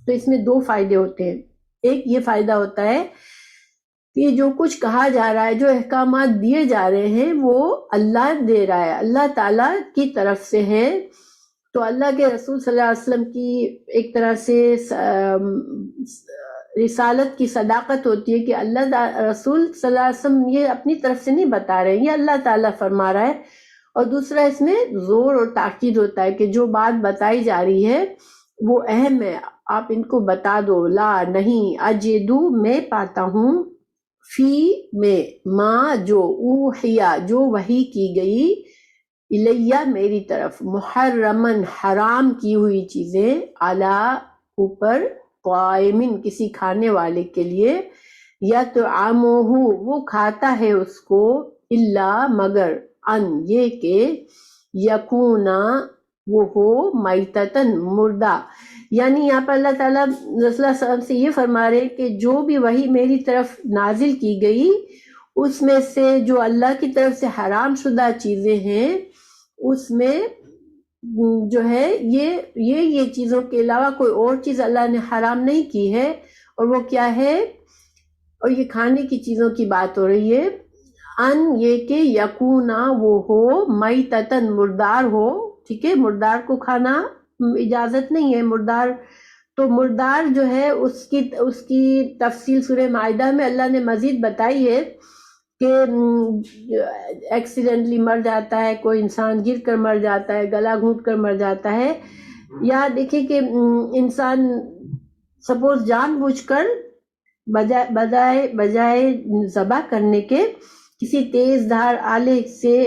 تو اس میں دو فائدے ہوتے ہیں۔ ایک یہ فائدہ ہوتا ہے کہ جو کچھ کہا جا رہا ہے، جو احکامات دیے جا رہے ہیں، وہ اللہ دے رہا ہے، اللہ تعالیٰ کی طرف سے ہے۔ تو اللہ کے رسول صلی اللہ علیہ وسلم کی ایک طرح سے رسالت کی صداقت ہوتی ہے کہ اللہ رسول صلی اللہ علیہ وسلم یہ اپنی طرف سے نہیں بتا رہے ہیں، یہ اللہ تعالیٰ فرما رہا ہے۔ اور دوسرا اس میں زور اور تاکید ہوتا ہے کہ جو بات بتائی جا رہی ہے وہ اہم ہے، آپ ان کو بتا دو۔ لا، نہیں، اجدو، میں پاتا ہوں، فی، میں، ما، جو، اوحیا، جو وحی کی گئی، الیہ، میری طرف، محرمن، حرام کی ہوئی چیزیں، علی، اوپر، قائمن، کسی کھانے والے کے لیے، یا تو عاموہ، وہ کھاتا ہے اس کو، الا، مگر، ان، یہ کہ، یکونا، وہ ہو، میتتن، مردہ۔ یعنی یہاں پر اللہ تعالیٰ رسول اللہ صلی اللہ علیہ وسلم سے یہ فرما رہے کہ جو بھی وحی میری طرف نازل کی گئی، اس میں سے جو اللہ کی طرف سے حرام شدہ چیزیں ہیں، اس میں جو ہے یہ چیزوں کے علاوہ کوئی اور چیز اللہ نے حرام نہیں کی ہے۔ اور وہ کیا ہے؟ اور یہ کھانے کی چیزوں کی بات ہو رہی ہے۔ ان، یہ کہ، یکونا، وہ ہو، میتتن، مردار ہو، ٹھیک ہے، مردار کو کھانا اجازت نہیں ہے، مردار تو مردار جو ہے اس کی تفصیل سورہ مائدہ میں اللہ نے مزید بتائی ہے کہ ایکسیڈنٹلی مر جاتا ہے، کوئی انسان گر کر مر جاتا ہے، گلا گھونٹ کر مر جاتا ہے، یا دیکھیں کہ انسان سپوز جان بوجھ کر بجائے ذبح کرنے کے کسی تیز دھار آلے سے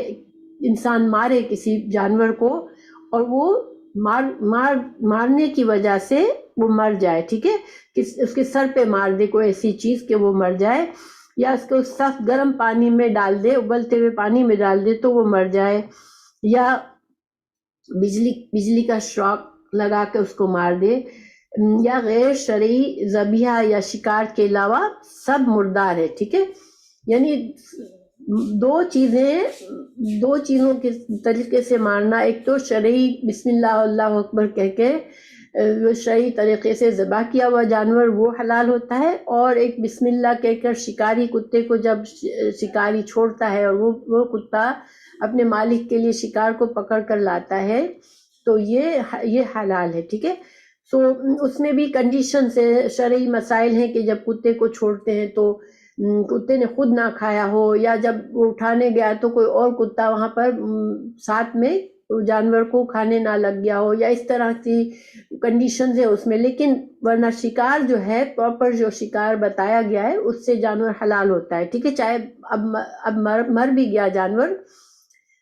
انسان مارے کسی جانور کو، اور وہ مارنے کی وجہ سے وہ مر جائے، ٹھیک ہے، اس کے سر پہ مار دے کوئی ایسی چیز کہ وہ مر جائے، یا اس کو سخت گرم پانی میں ڈال دے، ابلتے ہوئے پانی میں ڈال دے تو وہ مر جائے، یا بجلی کا شاک لگا کے اس کو مار دے، یا غیر شرعی ذبیحہ یا شکار کے علاوہ سب مردار ہے، ٹھیک ہے۔ یعنی دو چیزوں کے طریقے سے مارنا، ایک تو شرعی بسم اللہ اللہ اکبر کہہ کے شرعی طریقے سے ذبح کیا ہوا جانور وہ حلال ہوتا ہے، اور ایک بسم اللہ کہہ کر شکاری کتے کو جب شکاری چھوڑتا ہے اور وہ کتا اپنے مالک کے لیے شکار کو پکڑ کر لاتا ہے تو یہ حلال ہے، ٹھیک ہے۔ تو اس میں بھی کنڈیشن سے شرعی مسائل ہیں کہ جب کتے کو چھوڑتے ہیں تو کتے نے خود نہ کھایا ہو، یا جب وہ اٹھانے گیا تو کوئی اور کتا وہاں پر ساتھ میں جانور کو کھانے نہ لگ گیا ہو، یا اس طرح کی کنڈیشنز ہیں اس میں، لیکن ورنہ شکار جو ہے پراپر جو شکار بتایا گیا ہے اس سے جانور حلال ہوتا ہے، ٹھیک ہے، چاہے اب مر بھی گیا جانور،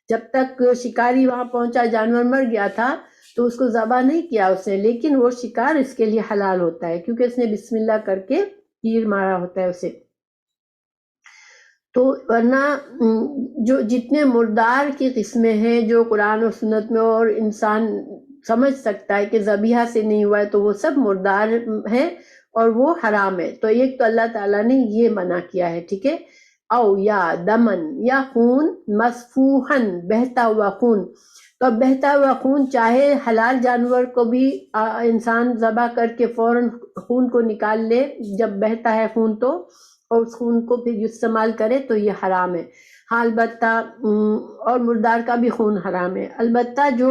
جب تک شکاری وہاں پہنچا جانور مر گیا تھا تو اس کو ذبح نہیں کیا اس نے، لیکن وہ شکار اس کے لیے حلال ہوتا ہے کیونکہ اس نے بسم اللہ کر کے تیر مارا ہوتا ہے اسے۔ تو ورنہ جو جتنے مردار کی قسمیں ہیں جو قرآن و سنت میں اور انسان سمجھ سکتا ہے کہ ذبیحہ سے نہیں ہوا ہے تو وہ سب مردار ہیں اور وہ حرام ہے۔ تو ایک تو اللہ تعالیٰ نے یہ منع کیا ہے، ٹھیک ہے، او یا دمن، یا خون، مسفوحن، بہتا ہوا خون۔ تو اب بہتا ہوا خون چاہے حلال جانور کو بھی انسان ذبح کر کے فوراً خون کو نکال لے جب بہتا ہے خون تو، اور اس خون کو پھر استعمال کرے تو یہ حرام ہے۔ ہاں البتہ اور مردار کا بھی خون حرام ہے، البتہ جو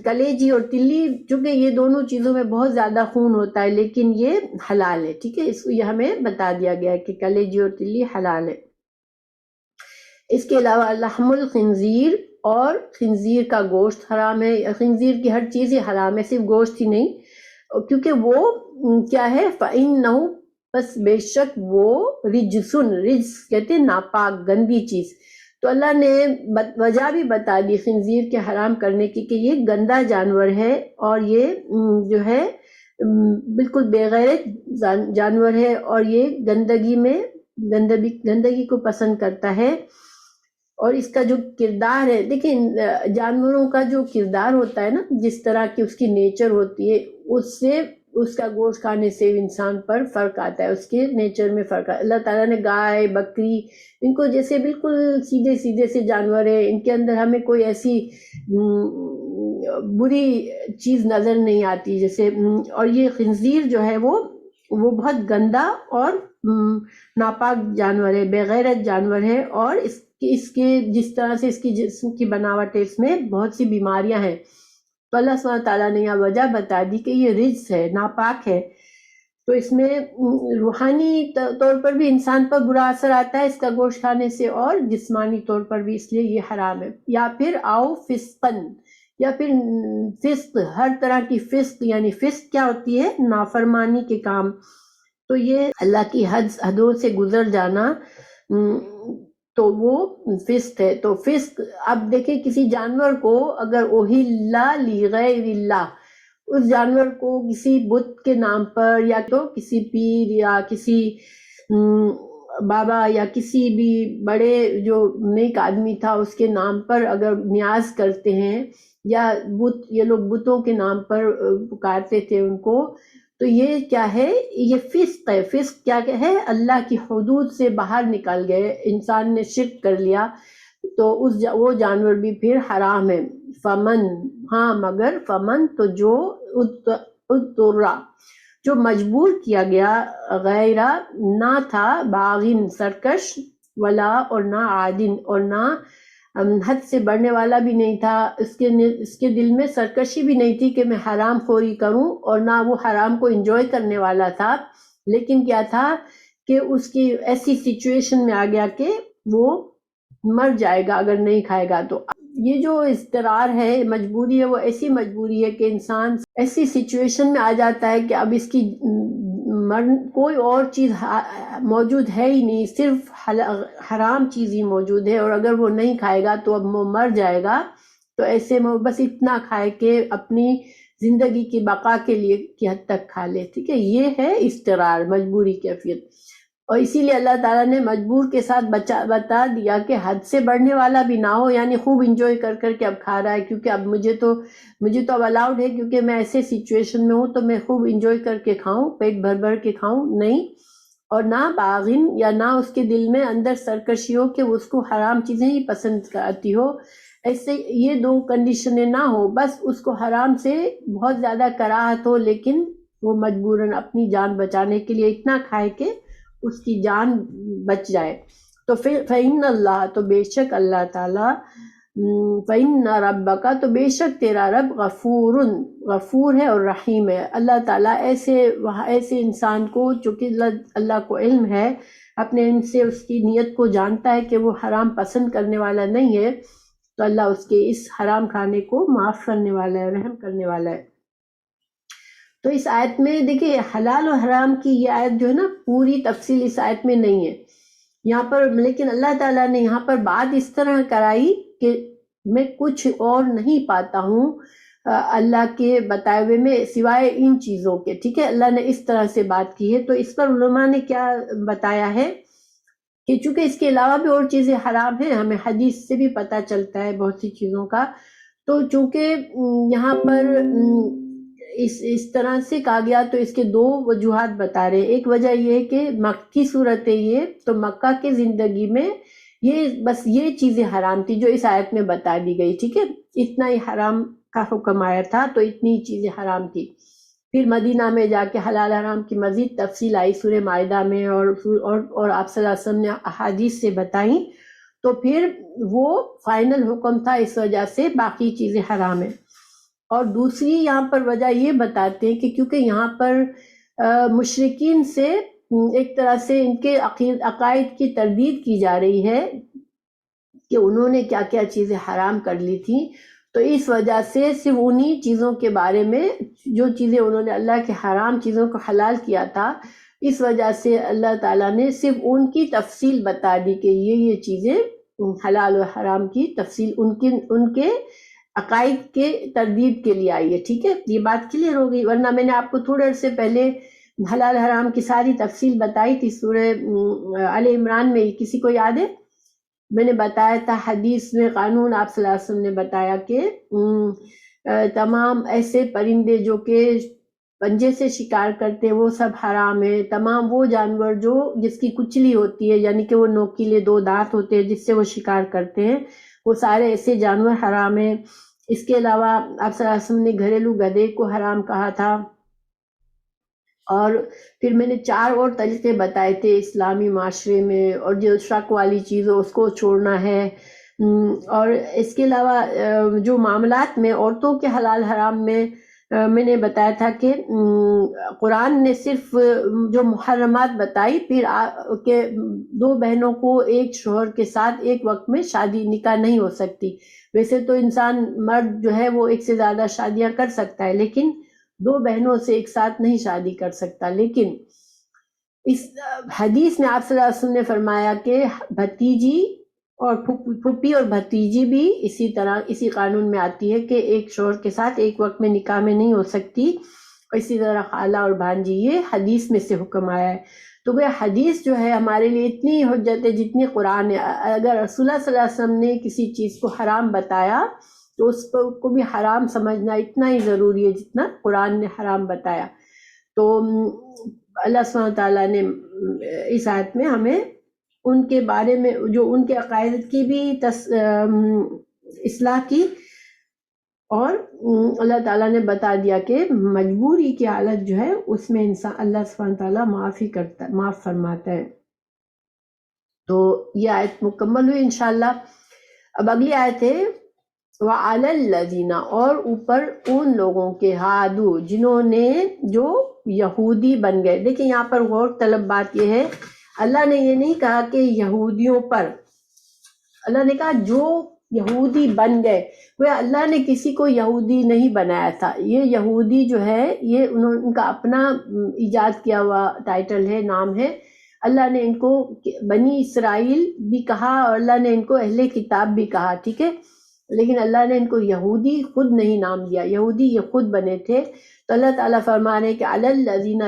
کلیجی اور تلی، چونکہ یہ دونوں چیزوں میں بہت زیادہ خون ہوتا ہے لیکن یہ حلال ہے، ٹھیک ہے، یہ ہمیں بتا دیا گیا ہے کہ کلیجی اور تلی حلال ہے۔ اس کے علاوہ لحم الخنزیر، اور خنزیر کا گوشت حرام ہے، خنزیر کی ہر چیز ہی حرام ہے، صرف گوشت ہی نہیں، کیونکہ وہ کیا ہے، فَإِنَّهُ، بس بے شک وہ رجسن، رجس کہتے ہیں ناپاک گندی چیز، تو اللہ نے وجہ بھی بتا دی خنزیر کے حرام کرنے کی کہ یہ گندا جانور ہے، اور یہ جو ہے بالکل بے غیرت جانور ہے، اور یہ گندگی کو پسند کرتا ہے، اور اس کا جو کردار ہے، دیکھیں جانوروں کا جو کردار ہوتا ہے نا، جس طرح کی اس کی نیچر ہوتی ہے، اس سے اس کا گوشت کھانے سے انسان پر فرق آتا ہے، اس کے نیچر میں فرق آتا ہے۔ اللہ تعالیٰ نے گائے، بکری، ان کو جیسے بالکل سیدھے سیدھے سے جانور ہیں، ان کے اندر ہمیں کوئی ایسی بری چیز نظر نہیں آتی جیسے، اور یہ خنزیر جو ہے وہ بہت گندا اور ناپاک جانور ہے، بے غیرت جانور ہے، اور اس کے جس طرح سے اس کی جسم کی بناوٹ ہے، اس میں بہت سی بیماریاں ہیں، تو اللہ سبحانہ تعالیٰ نے یہاں وجہ بتا دی کہ یہ رجس ہے، ناپاک ہے، تو اس میں روحانی طور پر بھی انسان پر برا اثر آتا ہے اس کا گوشت کھانے سے، اور جسمانی طور پر بھی، اس لیے یہ حرام ہے۔ یا پھر آؤ فسقن، یا پھر فسق، ہر طرح کی فسق، یعنی فسق کیا ہوتی ہے، نافرمانی کے کام، تو یہ اللہ کی حدوں سے گزر جانا، تو وہ فسق ہے۔ تو فسق، اب دیکھیں کسی جانور کو اگر اوہلا لغیر اللہ، اس جانور کو کسی بت کے نام پر، یا تو کسی پیر یا کسی بابا یا کسی بھی بڑے جو نیک آدمی تھا اس کے نام پر اگر نیاز کرتے ہیں، یا بت، یہ لوگ بتوں کے نام پر پکارتے تھے ان کو، تو یہ کیا ہے، یہ فسق ہے۔ فسق کیا ہے، اللہ کی حدود سے باہر نکل گئے، انسان نے شرک کر لیا، تو وہ جانور بھی پھر حرام ہے۔ فمن، ہاں مگر، فمن تو جو اضطر، جو مجبور کیا گیا، غیرہ نہ تھا، باغن سرکش، ولا اور نہ عادن، اور نہ حد سے بڑھنے والا بھی نہیں تھا، اس کے دل میں سرکشی بھی نہیں تھی کہ میں حرام خوری کروں، اور نہ وہ حرام کو انجوائے کرنے والا تھا، لیکن کیا تھا کہ اس کی ایسی سچویشن میں آ گیا کہ وہ مر جائے گا اگر نہیں کھائے گا۔ تو یہ جو اضطرار ہے، مجبوری ہے، وہ ایسی مجبوری ہے کہ انسان ایسی سچویشن میں آ جاتا ہے کہ اب اس کی کوئی اور چیز موجود ہے ہی نہیں، صرف حرام چیز ہی موجود ہے، اور اگر وہ نہیں کھائے گا تو اب وہ مر جائے گا، تو ایسے میں بس اتنا کھائے کہ اپنی زندگی کی بقا کے لیے کی حد تک کھا لے، ٹھیک ہے، یہ ہے اضطرار، مجبوری کیفیت، اور اسی لیے اللہ تعالیٰ نے مجبور کے ساتھ بتا دیا کہ حد سے بڑھنے والا بھی نہ ہو، یعنی خوب انجوائے کر کے اب کھا رہا ہے، کیونکہ اب مجھے تو اب الاؤڈ ہے، کیونکہ میں ایسے سچویشن میں ہوں تو میں خوب انجوائے کر کے کھاؤں، پیٹ بھر کے کھاؤں، نہیں، اور نہ باغن، یا نہ اس کے دل میں اندر سرکشی ہو کہ اس کو حرام چیزیں ہی پسند آتی ہو، ایسے یہ دو کنڈیشنیں نہ ہو، بس اس کو حرام سے بہت زیادہ کراہت ہو، لیکن وہ مجبوراً اپنی جان بچانے کے لیے اتنا کھائے کہ اس کی جان بچ جائے۔ تو فَإِنَّ اللَّهَ، تو بے شک اللہ تعالیٰ، فَإِنَّ رَبَّكَ، تو بے شک تیرا رب، غفور ہے اور رحیم ہے۔ اللہ تعالیٰ ایسے انسان کو، چونکہ اللہ کو علم ہے، اپنے علم سے اس کی نیت کو جانتا ہے کہ وہ حرام پسند کرنے والا نہیں ہے، تو اللہ اس کے اس حرام کھانے کو معاف کرنے والا ہے، رحم کرنے والا ہے۔ تو اس آیت میں دیکھیں حلال و حرام کی یہ آیت جو ہے نا، پوری تفصیل اس آیت میں نہیں ہے یہاں پر، لیکن اللہ تعالیٰ نے یہاں پر بات اس طرح کرائی کہ میں کچھ اور نہیں پاتا ہوں اللہ کے بتائے ہوئے میں سوائے ان چیزوں کے، ٹھیک ہے، اللہ نے اس طرح سے بات کی ہے۔ تو اس پر علماء نے کیا بتایا ہے کہ چونکہ اس کے علاوہ بھی اور چیزیں حرام ہیں، ہمیں حدیث سے بھی پتہ چلتا ہے بہت سی چیزوں کا، تو چونکہ یہاں پر اس طرح سے کہا گیا تو اس کے دو وجوہات بتا رہے ہیں۔ ایک وجہ یہ ہے کہ مکی صورت ہے یہ، تو مکہ کی زندگی میں بس یہ چیزیں حرام تھی جو اس آیت میں بتا دی گئی، ٹھیک ہے، اتنا ہی حرام کا حکم آیا تھا، تو اتنی چیزیں حرام تھی۔ پھر مدینہ میں جا کے حلال حرام کی مزید تفصیل آئی سورہ مائدہ میں، اور آپ صلی اللہ علیہ وسلم نے احادیث سے بتائیں، تو پھر وہ فائنل حکم تھا، اس وجہ سے باقی چیزیں حرام ہیں۔ اور دوسری یہاں پر وجہ یہ بتاتے ہیں کہ کیونکہ یہاں پر مشرکین سے ایک طرح سے ان کے عقائد کی تردید کی جا رہی ہے کہ انہوں نے کیا کیا چیزیں حرام کر لی تھیں، تو اس وجہ سے صرف انہی چیزوں کے بارے میں جو چیزیں انہوں نے اللہ کے حرام چیزوں کو حلال کیا تھا، اس وجہ سے اللہ تعالیٰ نے صرف ان کی تفصیل بتا دی کہ یہ چیزیں حلال و حرام کی تفصیل ان کے عقائد کے تردید کے لیے آئی ہے۔ ٹھیک ہے، یہ بات کلیئر ہو گئی، ورنہ میں نے آپ کو تھوڑے عرصے پہلے حلال حرام کی ساری تفصیل بتائی تھی سورہ آل عمران میں، کسی کو یاد ہے؟ میں نے بتایا تھا حدیث میں قانون آپ صلی اللہ علیہ وسلم نے بتایا کہ تمام ایسے پرندے جو کہ پنجے سے شکار کرتے ہیں وہ سب حرام ہے، تمام وہ جانور جو جس کی کچلی ہوتی ہے یعنی کہ وہ نوکیلے 2 دانت ہوتے ہیں جس سے وہ شکار کرتے ہیں، وہ سارے ایسے جانور حرام ہیں۔ اس کے علاوہ آپ صلی اللہ علیہ وسلم نے گھریلو گدھے کو حرام کہا تھا، اور پھر میں نے 4 اور طریقے بتائے تھے اسلامی معاشرے میں، اور جو شک والی چیز ہو اس کو چھوڑنا ہے، اور اس کے علاوہ جو معاملات میں عورتوں کے حلال حرام میں میں نے بتایا تھا کہ قرآن نے صرف جو محرمات بتائی، پھر کہ 2 بہنوں کو ایک شوہر کے ساتھ ایک وقت میں شادی نکاح نہیں ہو سکتی۔ ویسے تو انسان مرد جو ہے وہ ایک سے زیادہ شادیاں کر سکتا ہے، لیکن 2 بہنوں سے ایک ساتھ نہیں شادی کر سکتا۔ لیکن اس حدیث میں آپ صلی اللہ علیہ وسلم نے فرمایا کہ بھتیجی اور پھوپھی اور بھتیجی بھی اسی طرح اسی قانون میں آتی ہے کہ ایک شوہر کے ساتھ ایک وقت میں نکاح میں نہیں ہو سکتی، اور اسی طرح خالہ اور بھانجی، یہ حدیث میں سے حکم آیا ہے۔ تو یہ حدیث جو ہے ہمارے لیے اتنی حجت ہے جتنی قرآن ہے۔ اگر رسول اللہ صلی اللہ علیہ وسلم نے کسی چیز کو حرام بتایا تو اس کو بھی حرام سمجھنا اتنا ہی ضروری ہے جتنا قرآن نے حرام بتایا۔ تو اللہ سبحانہ تعالیٰ نے اس آیت میں ہمیں ان کے بارے میں جو ان کے عقائد کی بھی اصلاح کی، اور اللہ تعالیٰ نے بتا دیا کہ مجبوری کی حالت جو ہے اس میں انسان اللہ سبحانہ تعالیٰ معاف فرماتا ہے۔ تو یہ آیت مکمل ہوئی انشاءاللہ۔ اب اگلی آیت ہے وَعَلَى الَّذِينَ، اور اوپر ان لوگوں کے ہادو جنہوں نے جو یہودی بن گئے۔ دیکھیں یہاں پر غور طلب بات یہ ہے، اللہ نے یہ نہیں کہا کہ یہودیوں پر، اللہ نے کہا جو یہودی بن گئے۔ وہ اللہ نے کسی کو یہودی نہیں بنایا تھا، یہ یہودی جو ہے یہ ان کا اپنا ایجاد کیا ہوا ٹائٹل ہے، نام ہے۔ اللہ نے ان کو بنی اسرائیل بھی کہا اور اللہ نے ان کو اہل کتاب بھی کہا، ٹھیک ہے، لیکن اللہ نے ان کو یہودی خود نہیں نام دیا، یہودی یہ خود بنے تھے۔ تو اللہ تعالیٰ فرما رہے ہیں کہ علی الذین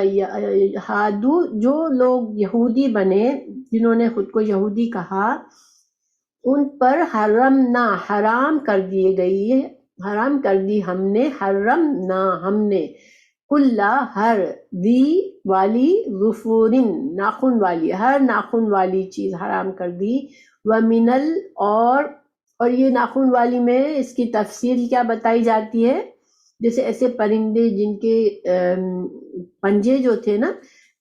ہادو، جو لوگ یہودی بنے، جنہوں نے خود کو یہودی کہا، ان پر حرمنا، حرام کر دیے گئی ہے، حرام کر دی ہم نے، حرمنا ہم نے، کلا ہر، دی والی، ظفورن ناخن والی، ہر ناخن والی چیز حرام کر دی، ومنل، اور یہ ناخن والی میں اس کی تفصیل کیا بتائی جاتی ہے، جیسے ایسے پرندے جن کے پنجے جو تھے نا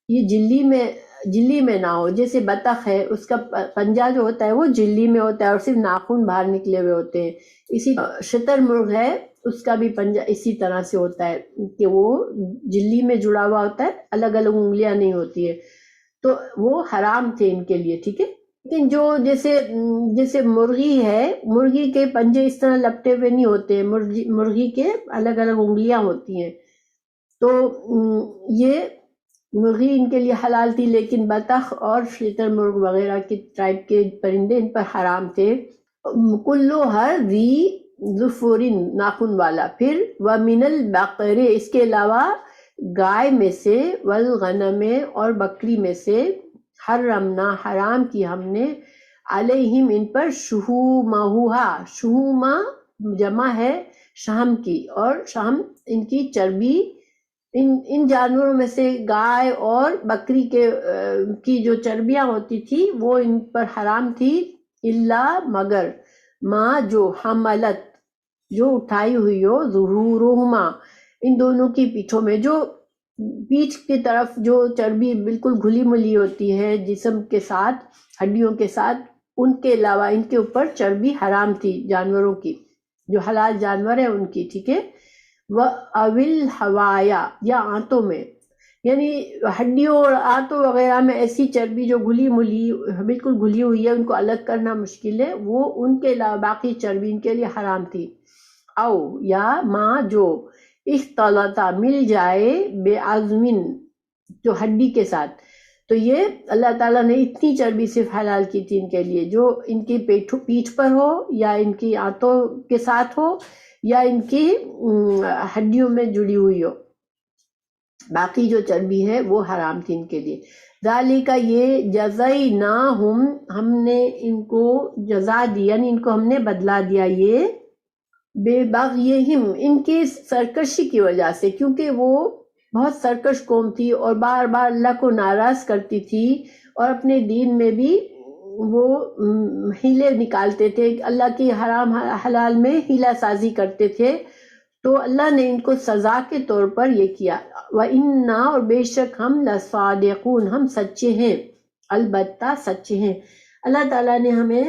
یہ جلی میں نہ ہو، جیسے بطخ ہے اس کا پنجہ جو ہوتا ہے وہ جلی میں ہوتا ہے اور صرف ناخن باہر نکلے ہوئے ہوتے ہیں۔ اسی شتر مرغ ہے اس کا بھی پنجہ اسی طرح سے ہوتا ہے کہ وہ جلی میں جڑا ہوا ہوتا ہے، الگ الگ انگلیاں نہیں ہوتی ہے، تو وہ حرام تھے ان کے لیے، ٹھیک ہے۔ لیکن جو جیسے مرغی ہے، مرغی کے پنجے اس طرح لپٹے ہوئے نہیں ہوتے، مرغی کے الگ الگ انگلیاں ہوتی ہیں، تو یہ مرغی ان کے لیے حلال تھی، لیکن بطخ اور شتر مرغ وغیرہ کے ٹائپ کے پرندے ان پر حرام تھے۔ کلو ہر ذی ظفورن ناخن والا، پھر ومن البقر، اس کے علاوہ گائے میں سے، والغنم، اور بکری میں سے، حرمنا حرام کی ہم نے، علیہم ان پر، شہومہا، شہومہ جمع ہے شہم کی، اور شہم ان کی چربی، ان جانوروں میں سے گائے اور بکری کی جو چربیاں ہوتی تھی وہ ان پر حرام تھی، الا مگر، ما جو، حملت جو اٹھائی ہوئی ہو، ظہورہما ان دونوں کی پیٹھوں میں، جو پیٹھ کی طرف جو چربی بالکل گھلی ملی ہوتی ہے جسم کے ساتھ، ہڈیوں کے ساتھ، ان کے علاوہ ان کے اوپر چربی حرام تھی جانوروں کی، جو حلال جانور ہیں ان کی، ٹھیک ہے، وَأَوِلْ حَوَايَا یا آنتوں میں، یعنی ہڈیوں اور آنتوں وغیرہ میں ایسی چربی جو گلی ملی بالکل گلی ہوئی ہے، ان کو الگ کرنا مشکل ہے، وہ ان کے علاوہ باقی چربی ان کے لیے حرام تھی۔ او یا ماں جو اختلطا مل جائے بے عظمن جو ہڈی کے ساتھ، تو یہ اللہ تعالیٰ نے اتنی چربی صرف حلال کی تھی ان کے لیے جو ان کی پیٹھ پر ہو یا ان کی آنتوں کے ساتھ ہو یا ان کی ہڈیوں میں جڑی ہوئی ہو، باقی جو چربی ہے وہ حرام تھی ان کے لیے۔ ذالک یہ جزیناہم ہم نے ان کو جزا دی، یعنی ان کو ہم نے بدلا دیا یہ بے بغیہم ان کی سرکشی کی وجہ سے، کیونکہ وہ بہت سرکش قوم تھی اور بار بار اللہ کو ناراض کرتی تھی اور اپنے دین میں بھی وہ ہیلے نکالتے تھے، اللہ کی حرام حلال میں ہیلا سازی کرتے تھے، تو اللہ نے ان کو سزا کے طور پر یہ کیا۔ وَإِنَّا اور بے شک ہم لَصَادِقُونَ ہم سچے ہیں، البتہ سچے ہیں۔ اللہ تعالیٰ نے ہمیں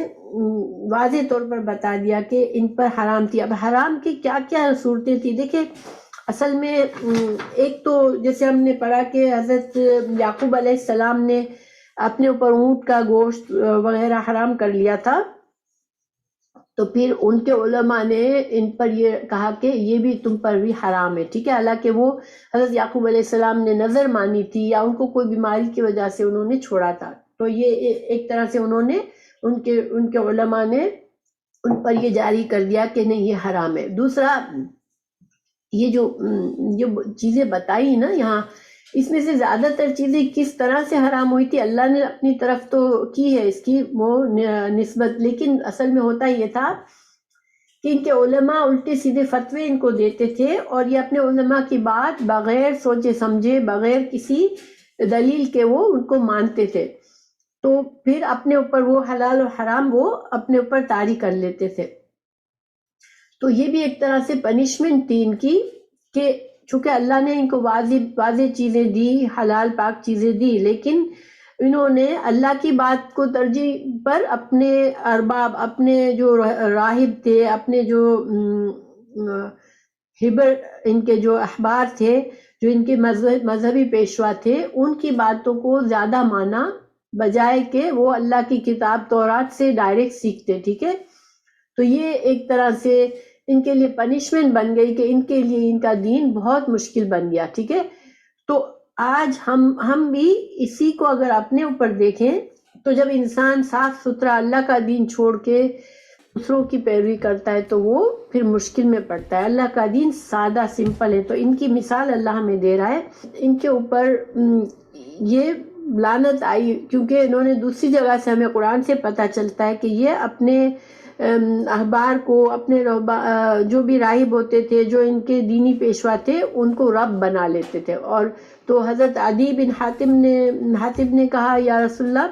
واضح طور پر بتا دیا کہ ان پر حرام تھی۔ اب حرام کی کیا کیا صورتیں تھی، دیکھیں اصل میں ایک تو جیسے ہم نے پڑھا کہ حضرت یعقوب علیہ السلام نے اپنے اوپر اونٹ کا گوشت وغیرہ حرام کر لیا تھا، تو پھر ان کے علماء نے ان پر یہ کہا کہ یہ بھی تم پر بھی حرام ہے، ٹھیک ہے، حالانکہ وہ حضرت یعقوب علیہ السلام نے نظر مانی تھی یا ان کو کوئی بیماری کی وجہ سے انہوں نے چھوڑا تھا، تو یہ ایک طرح سے انہوں نے ان کے علماء نے ان پر یہ جاری کر دیا کہ نہیں یہ حرام ہے۔ دوسرا یہ جو چیزیں بتائی نا یہاں، اس میں سے زیادہ تر چیزیں کس طرح سے حرام ہوئی تھی، اللہ نے اپنی طرف تو کی ہے اس کی وہ نسبت، لیکن اصل میں ہوتا یہ تھا کہ ان کے علماء الٹے سیدھے فتوے ان کو دیتے تھے اور یہ اپنے علماء کی بات بغیر سوچے سمجھے، بغیر کسی دلیل کے وہ ان کو مانتے تھے، تو پھر اپنے اوپر وہ حلال اور حرام وہ اپنے اوپر طاری کر لیتے تھے۔ تو یہ بھی ایک طرح سے پنشمنٹ تھی ان کی کہ چونکہ اللہ نے ان کو واضح چیزیں دی، حلال پاک چیزیں دی، لیکن انہوں نے اللہ کی بات کو ترجیح پر اپنے ارباب، اپنے جو راہب تھے، اپنے جو ہبر ان کے جو احبار تھے، جو ان کے مذہبی پیشوا تھے، ان کی باتوں کو زیادہ مانا بجائے کہ وہ اللہ کی کتاب تورات سے ڈائریکٹ سیکھتے، ٹھیک ہے، تو یہ ایک طرح سے ان کے لیے پنشمنٹ بن گئی کہ ان کے لیے ان کا دین بہت مشکل بن گیا، ٹھیک ہے۔ تو آج ہم بھی اسی کو اگر اپنے اوپر دیکھیں تو جب انسان صاف ستھرا اللہ کا دین چھوڑ کے دوسروں کی پیروی کرتا ہے تو وہ پھر مشکل میں پڑتا ہے۔ اللہ کا دین سادہ سمپل ہے، تو ان کی مثال اللہ ہمیں دے رہا ہے۔ ان کے اوپر یہ لعنت آئی کیونکہ انہوں نے دوسری جگہ سے ہمیں قرآن سے پتہ چلتا ہے کہ یہ اپنے احبار کو، اپنے جو بھی راہب ہوتے تھے، جو ان کے دینی پیشوا تھے، ان کو رب بنا لیتے تھے، اور تو حضرت عدی بن حاتم نے کہا یا رسول اللہ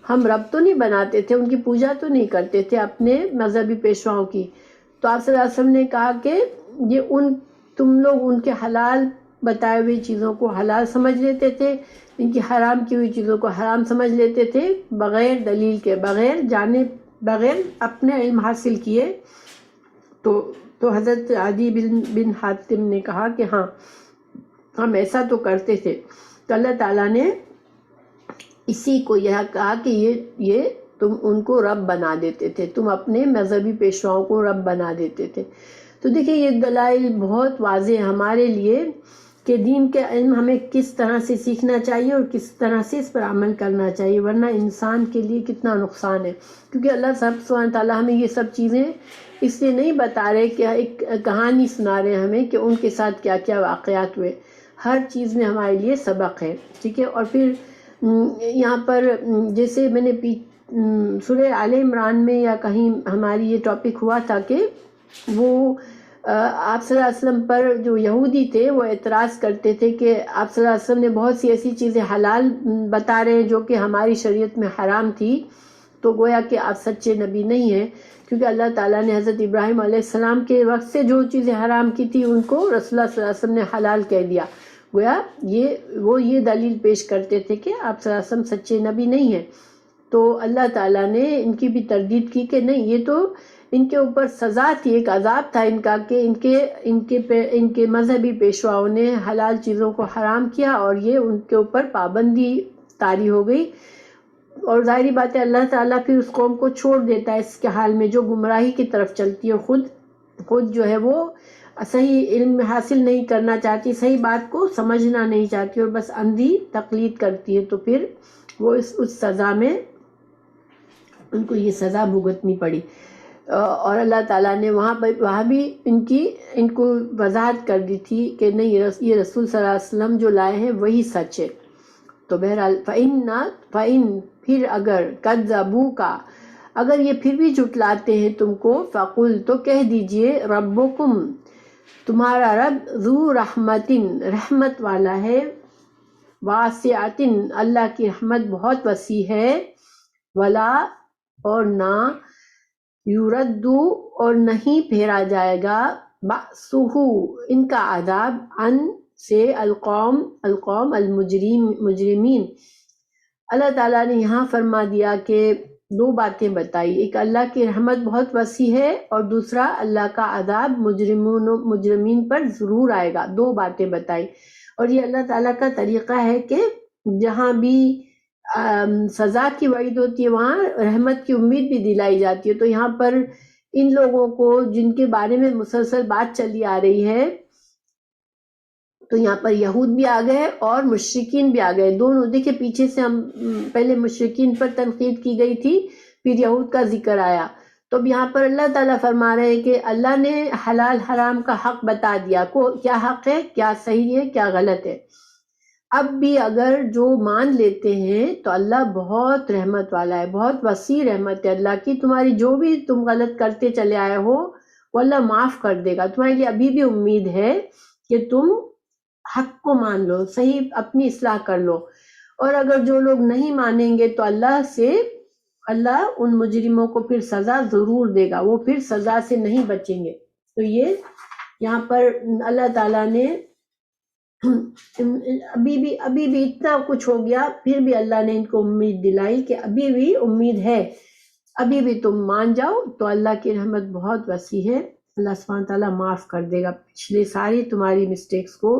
ہم رب تو نہیں بناتے تھے، ان کی پوجا تو نہیں کرتے تھے اپنے مذہبی پیشواؤں کی، تو آپ صلی اللہ علیہ وسلم نے کہا کہ یہ تم لوگ ان کے حلال بتائے ہوئی چیزوں کو حلال سمجھ لیتے تھے، ان کی حرام کی ہوئی چیزوں کو حرام سمجھ لیتے تھے، بغیر دلیل کے، بغیر اپنے علم حاصل کیے۔ تو حضرت عدی بن حاتم نے کہا کہ ہاں ہم ایسا تو کرتے تھے، تو اللہ تعالیٰ نے اسی کو یہ کہا کہ یہ تم ان کو رب بنا دیتے تھے، تم اپنے مذہبی پیشواؤں کو رب بنا دیتے تھے۔ تو دیکھیں یہ دلائل بہت واضح ہمارے لیے کہ دین کے علم ہمیں کس طرح سے سیکھنا چاہیے اور کس طرح سے اس پر عمل کرنا چاہیے، ورنہ انسان کے لیے کتنا نقصان ہے، کیونکہ اللہ سبحانہ تعالیٰ ہمیں یہ سب چیزیں اس لیے نہیں بتا رہے کہ ایک کہانی سنا رہے ہمیں کہ ان کے ساتھ کیا کیا واقعات ہوئے، ہر چیز میں ہمارے لیے سبق ہے، ٹھیک ہے۔ اور پھر یہاں پر جیسے میں نے سورہ آل عمران میں یا کہیں ہماری یہ ٹاپک ہوا تھا کہ وہ آپ صلی اللہ علیہ وسلم پر جو یہودی تھے وہ اعتراض کرتے تھے کہ آپ صلی اللہ علیہ وسلم نے بہت سی ایسی چیزیں حلال بتا رہے ہیں جو کہ ہماری شریعت میں حرام تھی، تو گویا کہ آپ سچے نبی نہیں ہیں، کیونکہ اللہ تعالیٰ نے حضرت ابراہیم علیہ السلام کے وقت سے جو چیزیں حرام کی تھی ان کو رسول اللہ صلی اللہ علیہ وسلم نے حلال کہہ دیا، گویا وہ یہ دلیل پیش کرتے تھے کہ آپ صلی اللہ علیہ وسلم سچے نبی نہیں ہیں۔ تو اللہ تعالیٰ نے ان کی بھی تردید کی کہ نہیں، یہ تو ان کے اوپر سزا تھی، ایک عذاب تھا ان کا کہ ان کے مذہبی پیشواؤں نے حلال چیزوں کو حرام کیا اور یہ ان کے اوپر پابندی طاری ہو گئی. اور ظاہری بات ہے اللہ تعالیٰ پھر اس قوم کو چھوڑ دیتا ہے اس کے حال میں جو گمراہی کی طرف چلتی ہے، خود جو ہے وہ صحیح علم حاصل نہیں کرنا چاہتی، صحیح بات کو سمجھنا نہیں چاہتی اور بس اندھی تقلید کرتی ہے، تو پھر وہ اس سزا میں ان کو یہ سزا بھگتنی پڑی. اور اللہ تعالیٰ نے وہاں بھی ان کو وضاحت کر دی تھی کہ نہیں، یہ رسول صلی اللہ علیہ وسلم جو لائے ہیں وہی سچ ہے. تو بہرحال فَإِن پھر اگر کذبوک، اگر یہ پھر بھی جھٹلاتے ہیں تم کو، فقل تو کہہ دیجئے ربکم تمہارا رب ذو رحمت والا ہے، واسعۃ اللہ کی رحمت بہت وسیع ہے، ولا اور نہ، یردو اور نہیں پھیرا جائے گا، بأسہ ان کا عذاب، عن سے القوم المجرمین. اللہ تعالیٰ نے یہاں فرما دیا کہ دو باتیں بتائی، ایک اللہ کی رحمت بہت وسیع ہے اور دوسرا اللہ کا عذاب مجرمین پر ضرور آئے گا. دو باتیں بتائی. اور یہ اللہ تعالیٰ کا طریقہ ہے کہ جہاں بھی سزا کی وعید ہوتی ہے وہاں رحمت کی امید بھی دلائی جاتی ہے. تو یہاں پر ان لوگوں کو جن کے بارے میں مسلسل بات چلی آ رہی ہے، تو یہاں پر یہود بھی آ گئے اور مشرکین بھی آ گئے دونوں. دیکھیں پیچھے سے ہم پہلے مشرکین پر تنقید کی گئی تھی، پھر یہود کا ذکر آیا. تو اب یہاں پر اللہ تعالیٰ فرما رہے ہیں کہ اللہ نے حلال حرام کا حق بتا دیا، کیا حق ہے، کیا صحیح ہے، کیا غلط ہے. اب بھی اگر جو مان لیتے ہیں تو اللہ بہت رحمت والا ہے، بہت وسیع رحمت ہے اللہ کی. تمہاری جو بھی تم غلط کرتے چلے آئے ہو وہ اللہ معاف کر دے گا. تمہارے لیے ابھی بھی امید ہے کہ تم حق کو مان لو، صحیح اپنی اصلاح کر لو. اور اگر جو لوگ نہیں مانیں گے تو اللہ ان مجرموں کو پھر سزا ضرور دے گا، وہ پھر سزا سے نہیں بچیں گے. تو یہ یہاں پر اللہ تعالیٰ نے ابھی بھی اتنا کچھ ہو گیا، پھر بھی اللہ نے ان کو امید دلائی کہ ابھی بھی امید ہے، ابھی بھی تم مان جاؤ تو اللہ کی رحمت بہت وسیع ہے، اللہ سبحانہ تعالیٰ معاف کر دے گا پچھلے ساری تمہاری مسٹیکس کو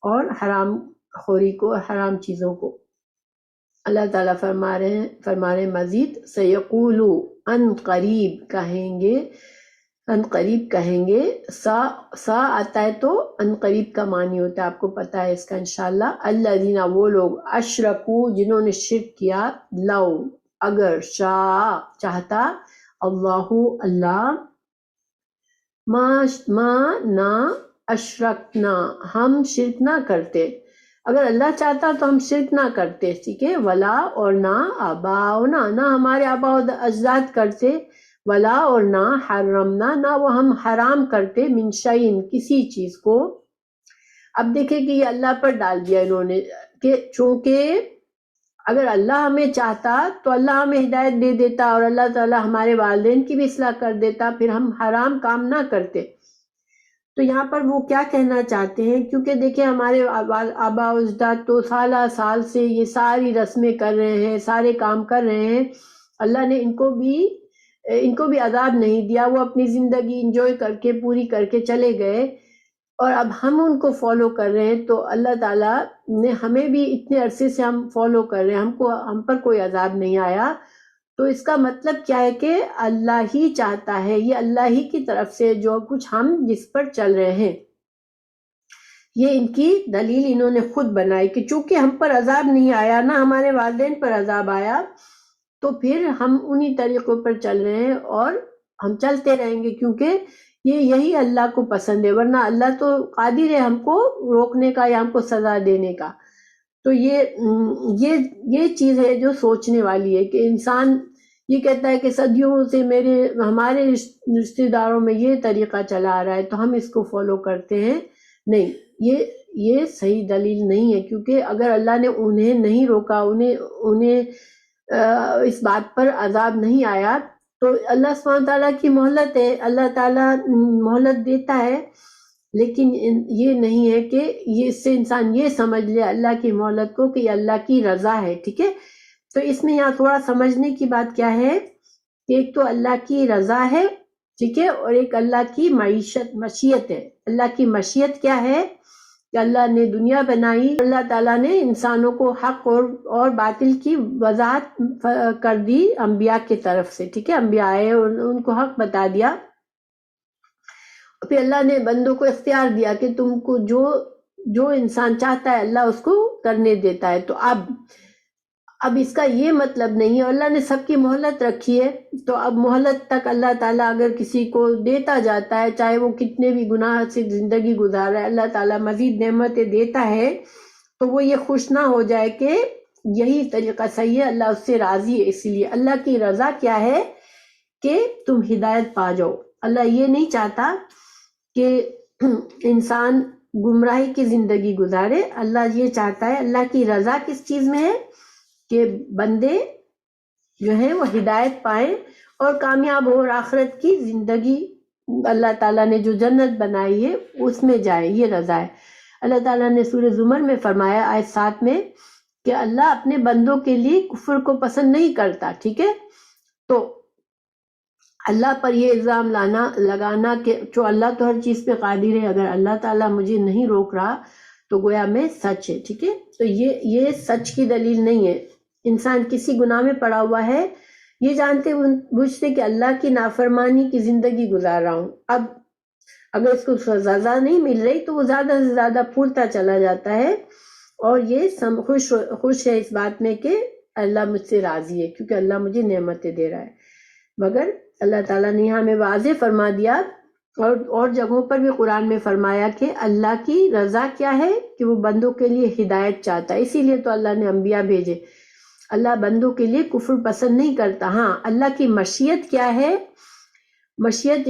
اور حرام خوری کو، حرام چیزوں کو. اللہ تعالیٰ فرما رہے مزید، سیقولو ان قریب کہیں گے. سا آتا ہے تو ان قریب کا معنی ہوتا ہے، آپ کو پتا ہے اس کا انشاءاللہ. الذین وہ لوگ، اشرکو جنہوں نے شرک کیا، لو اگر، چاہتا، اللہ، ما نہ اشرکنا ہم شرک نہ کرتے. اگر اللہ چاہتا تو ہم شرک نہ کرتے، ٹھیک ہے. ولا اور نہ، آباؤنا نہ ہمارے آبا و اجداد کرتے، ولا اور نہ، حرمنا نہ وہ ہم حرام کرتے، من شیء کسی چیز کو. اب دیکھیں کہ یہ اللہ پر ڈال دیا انہوں نے کہ چونکہ اگر اللہ ہمیں چاہتا تو اللہ ہمیں ہدایت دے دیتا اور اللہ تعالیٰ ہمارے والدین کی بھی اصلاح کر دیتا، پھر ہم حرام کام نہ کرتے. تو یہاں پر وہ کیا کہنا چاہتے ہیں، کیونکہ دیکھیں ہمارے آبا و اجداد تو سال سے یہ ساری رسمیں کر رہے ہیں، سارے کام کر رہے ہیں، اللہ نے ان کو بھی عذاب نہیں دیا، وہ اپنی زندگی انجوائے کر کے پوری کر کے چلے گئے، اور اب ہم ان کو فالو کر رہے ہیں. تو اللہ تعالیٰ نے ہمیں بھی اتنے عرصے سے ہم فالو کر رہے ہیں، ہم پر کوئی عذاب نہیں آیا. تو اس کا مطلب کیا ہے کہ اللہ ہی چاہتا ہے، یہ اللہ ہی کی طرف سے جو کچھ ہم جس پر چل رہے ہیں. یہ ان کی دلیل انہوں نے خود بنائی کہ چونکہ ہم پر عذاب نہیں آیا، نہ ہمارے والدین پر عذاب آیا، تو پھر ہم انہی طریقوں پر چل رہے ہیں اور ہم چلتے رہیں گے، کیونکہ یہی اللہ کو پسند ہے. ورنہ اللہ تو قادر ہے ہم کو روکنے کا یا ہم کو سزا دینے کا. تو یہ چیز ہے جو سوچنے والی ہے کہ انسان یہ کہتا ہے کہ صدیوں سے ہمارے رشتہ داروں میں یہ طریقہ چلا آ رہا ہے تو ہم اس کو فالو کرتے ہیں. نہیں، یہ صحیح دلیل نہیں ہے، کیونکہ اگر اللہ نے انہیں نہیں روکا، انہیں اس بات پر عذاب نہیں آیا، تو اللہ سبحانہ تعالیٰ کی مہلت ہے، اللہ تعالیٰ مہلت دیتا ہے. لیکن یہ نہیں ہے کہ اس سے انسان یہ سمجھ لے اللہ کی مہلت کو کہ یہ اللہ کی رضا ہے، ٹھیک ہے. تو اس میں یہاں تھوڑا سمجھنے کی بات کیا ہے کہ ایک تو اللہ کی رضا ہے، ٹھیک ہے، اور ایک اللہ کی مشیت ہے۔ اللہ کی مشیت کیا ہے کہ اللہ نے دنیا بنائی، اللہ تعالیٰ نے انسانوں کو حق اور باطل کی وضاحت کر دی انبیاء کی طرف سے، ٹھیک ہے، انبیاء آئے اور ان کو حق بتا دیا، پھر اللہ نے بندوں کو اختیار دیا کہ تم کو جو انسان چاہتا ہے اللہ اس کو کرنے دیتا ہے۔ تو اب اس کا یہ مطلب نہیں ہے، اللہ نے سب کی مہلت رکھی ہے، تو اب مہلت تک اللہ تعالیٰ اگر کسی کو دیتا جاتا ہے، چاہے وہ کتنے بھی گناہ سے زندگی گزار رہا ہے، اللہ تعالیٰ مزید نعمتیں دیتا ہے، تو وہ یہ خوش نہ ہو جائے کہ یہی طریقہ صحیح ہے، اللہ اس سے راضی ہے۔ اس لیے اللہ کی رضا کیا ہے کہ تم ہدایت پا جاؤ۔ اللہ یہ نہیں چاہتا کہ انسان گمراہی کی زندگی گزارے، اللہ یہ چاہتا ہے، اللہ کی رضا کس چیز میں ہے کہ بندے جو ہیں وہ ہدایت پائیں اور کامیاب ہو، اور آخرت کی زندگی اللہ تعالیٰ نے جو جنت بنائی ہے اس میں جائے، یہ رضا ہے۔ اللہ تعالیٰ نے سورہ زمر میں فرمایا آیت 7 میں کہ اللہ اپنے بندوں کے لیے کفر کو پسند نہیں کرتا، ٹھیک ہے۔ تو اللہ پر یہ الزام لگانا کہ جو اللہ تو ہر چیز پہ قادر ہے، اگر اللہ تعالیٰ مجھے نہیں روک رہا تو گویا میں سچ ہے، ٹھیک ہے۔ تو یہ سچ کی دلیل نہیں ہے۔ انسان کسی گناہ میں پڑا ہوا ہے، یہ جانتے بوجھتے کہ اللہ کی نافرمانی کی زندگی گزار رہا ہوں، اب اگر اس کو سزا نہیں مل رہی تو وہ زیادہ سے زیادہ پھولتا چلا جاتا ہے، اور یہ خوش ہے اس بات میں کہ اللہ مجھ سے راضی ہے کیونکہ اللہ مجھے نعمتیں دے رہا ہے۔ مگر اللہ تعالیٰ نے یہاں ہمیں واضح فرما دیا، اور جگہوں پر بھی قرآن میں فرمایا کہ اللہ کی رضا کیا ہے کہ وہ بندوں کے لیے ہدایت چاہتا ہے، اسی لیے تو اللہ نے انبیاء بھیجے۔ اللہ بندوں کے لیے کفر پسند نہیں کرتا۔ ہاں، اللہ کی مشیت کیا ہے؟ مشیت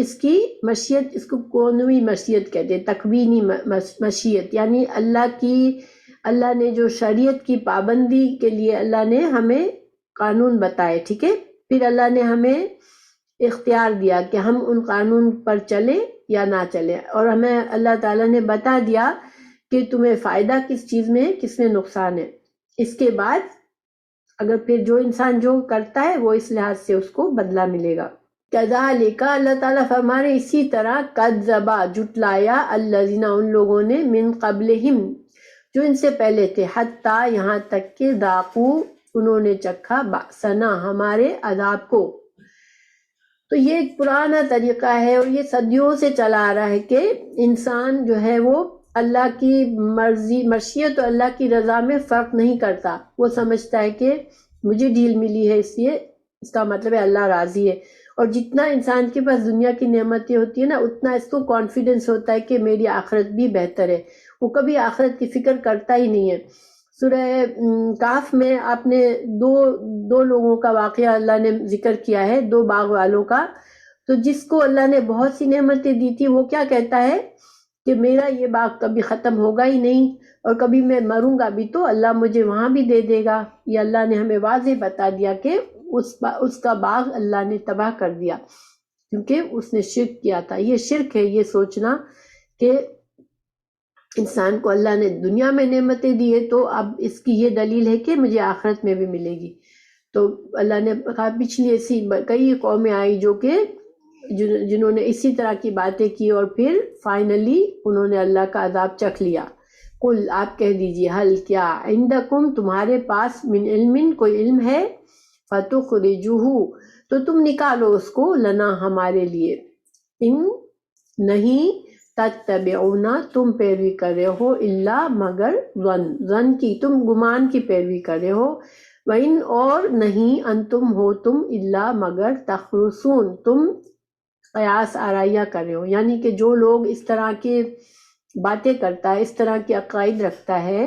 اس کو کونوی مشیت کہتے ہیں، تکوینی مشیت، یعنی اللہ نے جو شریعت کی پابندی کے لیے اللہ نے ہمیں قانون بتائے، ٹھیک ہے، پھر اللہ نے ہمیں اختیار دیا کہ ہم ان قانون پر چلیں یا نہ چلیں، اور ہمیں اللہ تعالیٰ نے بتا دیا کہ تمہیں فائدہ کس چیز میں ہے، کس میں نقصان ہے۔ اس کے بعد اگر پھر جو انسان جو کرتا ہے وہ اس لحاظ سے اس کو بدلہ ملے گا۔ کذالک، اللہ تعالیٰ فرما رہے اسی طرح کذبا، جھٹلایا، الذین، ان لوگوں نے، من قبلہم، جو ان سے پہلے تھے، حتیٰ، یہاں تک کہ ذاقوا، انہوں نے چکھا، بأسنا، ہمارے عذاب کو۔ تو یہ ایک پرانا طریقہ ہے اور یہ صدیوں سے چلا آ رہا ہے کہ انسان جو ہے وہ اللہ کی مشیت اور اللہ کی رضا میں فرق نہیں کرتا۔ وہ سمجھتا ہے کہ مجھے ڈھیل ملی ہے، اس لیے اس کا مطلب ہے اللہ راضی ہے، اور جتنا انسان کے پاس دنیا کی نعمتیں ہوتی ہیں نا، اتنا اس کو کانفیڈنس ہوتا ہے کہ میری آخرت بھی بہتر ہے، وہ کبھی آخرت کی فکر کرتا ہی نہیں ہے۔ سورہ کہف میں آپ نے دو لوگوں کا واقعہ اللہ نے ذکر کیا ہے، دو باغ والوں کا۔ تو جس کو اللہ نے بہت سی نعمتیں دی تھی وہ کیا کہتا ہے کہ میرا یہ باغ کبھی ختم ہوگا ہی نہیں، اور کبھی میں مروں گا بھی تو اللہ مجھے وہاں بھی دے دے گا۔ یہ اللہ نے ہمیں واضح بتا دیا کہ اس کا باغ اللہ نے تباہ کر دیا کیونکہ اس نے شرک کیا تھا۔ یہ شرک ہے، یہ سوچنا کہ انسان کو اللہ نے دنیا میں نعمتیں دی ہے تو اب اس کی یہ دلیل ہے کہ مجھے آخرت میں بھی ملے گی۔ تو اللہ نے کہا پچھلی ایسی کئی قومیں آئی جو کہ جنہوں نے اسی طرح کی باتیں کی اور پھر فائنلی انہوں نے اللہ کا عذاب چکھ لیا۔ قل، آپ کہہ دیجئے، حل، کیا، عندکم، تمہارے پاس، من علم، کوئی علم ہے، فتخرجوہ، تو تم نکالو اس کو، لنا، ہمارے لیے، ان، نہیں، تتبعون، تم پیروی کر رہے ہو، الا، مگر، ظن کی، تم گمان کی پیروی کر رہے ہو، وَإِن، اور نہیں، انتم ہو تم، الا، مگر، تخرصون، تم قیاس آرائیاں کر رہے ہو، یعنی کہ جو لوگ اس طرح کی باتیں کرتا ہے، اس طرح کی عقائد رکھتا ہے،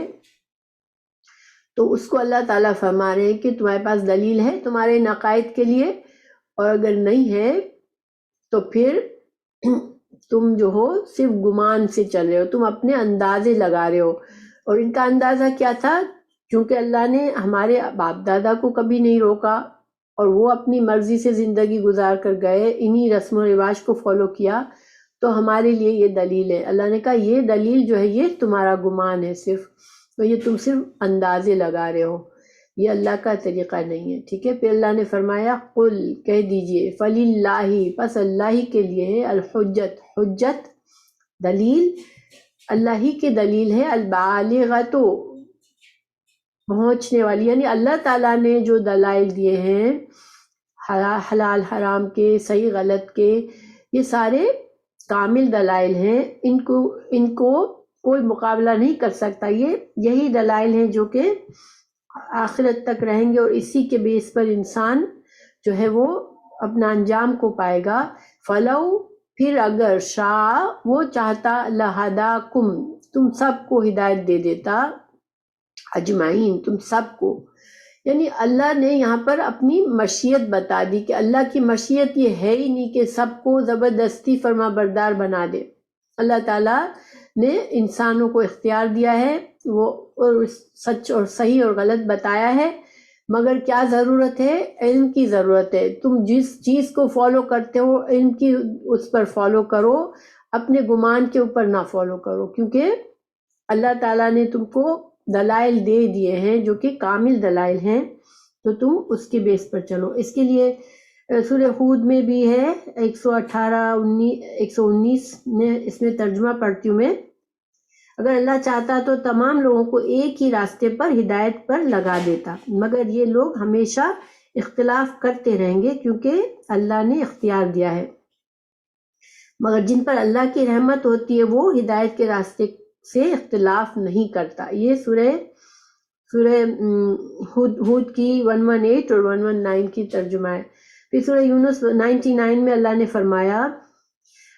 تو اس کو اللہ تعالیٰ فرما رہے ہیں کہ تمہارے پاس دلیل ہے تمہارے ان عقائد کے لیے، اور اگر نہیں ہے تو پھر تم جو ہو صرف گمان سے چل رہے ہو، تم اپنے اندازے لگا رہے ہو۔ اور ان کا اندازہ کیا تھا؟ کیونکہ اللہ نے ہمارے باپ دادا کو کبھی نہیں روکا اور وہ اپنی مرضی سے زندگی گزار کر گئے، انہی رسم و رواج کو فالو کیا، تو ہمارے لیے یہ دلیل ہے۔ اللہ نے کہا یہ دلیل جو ہے یہ تمہارا گمان ہے صرف، تو یہ تم صرف اندازے لگا رہے ہو۔ یہ اللہ کا طریقہ نہیں ہے، ٹھیک ہے۔ پھر اللہ نے فرمایا قل، کہہ دیجئے، فللہ، پس اللہ ہی کے لیے ہے، الحجت، حجت دلیل، اللہ ہی کی دلیل ہے، البالغۃ، پہنچنے والی، یعنی اللہ تعالیٰ نے جو دلائل دیے ہیں حلال حرام کے، صحیح غلط کے، یہ سارے کامل دلائل ہیں، ان کو کوئی مقابلہ نہیں کر سکتا۔ یہی دلائل ہیں جو کہ آخرت تک رہیں گے، اور اسی کے بیس پر انسان جو ہے وہ اپنا انجام کو پائے گا۔ فلو، پھر اگر شاء، وہ چاہتا، لہداکم، تم سب کو ہدایت دے دیتا، اجمعین، تم سب کو، یعنی اللہ نے یہاں پر اپنی مشیت بتا دی کہ اللہ کی مشیت یہ ہے ہی نہیں کہ سب کو زبردستی فرما بردار بنا دے۔ اللہ تعالیٰ نے انسانوں کو اختیار دیا ہے، وہ اور سچ اور صحیح اور غلط بتایا ہے، مگر کیا ضرورت ہے؟ علم کی ضرورت ہے۔ تم جس چیز کو فالو کرتے ہو علم کی اس پر فالو کرو، اپنے گمان کے اوپر نہ فالو کرو، کیونکہ اللہ تعالیٰ نے تم کو دلائل دے دیے ہیں جو کہ کامل دلائل ہیں، تو تم اس کے بیس پر چلو۔ اس کے لیے سورہ ہود میں بھی ہے 119 میں، اس میں ترجمہ پڑھتی ہوں میں، اگر اللہ چاہتا تو تمام لوگوں کو ایک ہی راستے پر ہدایت پر لگا دیتا، مگر یہ لوگ ہمیشہ اختلاف کرتے رہیں گے کیونکہ اللہ نے اختیار دیا ہے، مگر جن پر اللہ کی رحمت ہوتی ہے وہ ہدایت کے راستے سے اختلاف نہیں کرتا۔ یہ سورہ ہود کی 118 اور 119 کی ترجمہ ہے۔ پھر سورہ یونس 99 میں اللہ نے فرمایا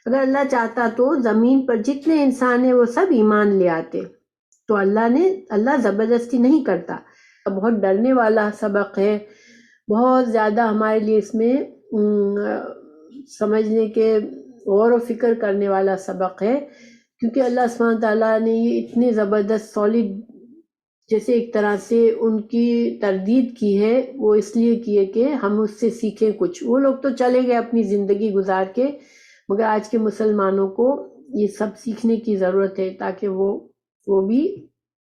اگر اللہ چاہتا تو زمین پر جتنے انسان ہیں وہ سب ایمان لے آتے، تو اللہ زبردستی نہیں کرتا۔ بہت ڈرنے والا سبق ہے، بہت زیادہ ہمارے لیے اس میں سمجھنے کے، غور و فکر کرنے والا سبق ہے، کیونکہ اللہ سبحانہ تعالیٰ نے یہ اتنے زبردست سالڈ، جیسے ایک طرح سے ان کی تردید کی ہے، وہ اس لیے کی ہے کہ ہم اس سے سیکھیں کچھ۔ وہ لوگ تو چلے گئے اپنی زندگی گزار کے، مگر آج کے مسلمانوں کو یہ سب سیکھنے کی ضرورت ہے تاکہ وہ بھی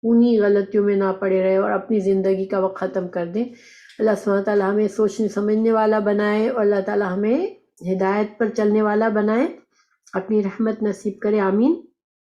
انہی غلطیوں میں نہ پڑے رہے اور اپنی زندگی کا وقت ختم کر دیں۔ اللہ سبحانہ تعالیٰ ہمیں سوچنے سمجھنے والا بنائے، اور اللہ تعالیٰ ہمیں ہدایت پر چلنے والا بنائے، اپنی رحمت نصیب کرے، آمین۔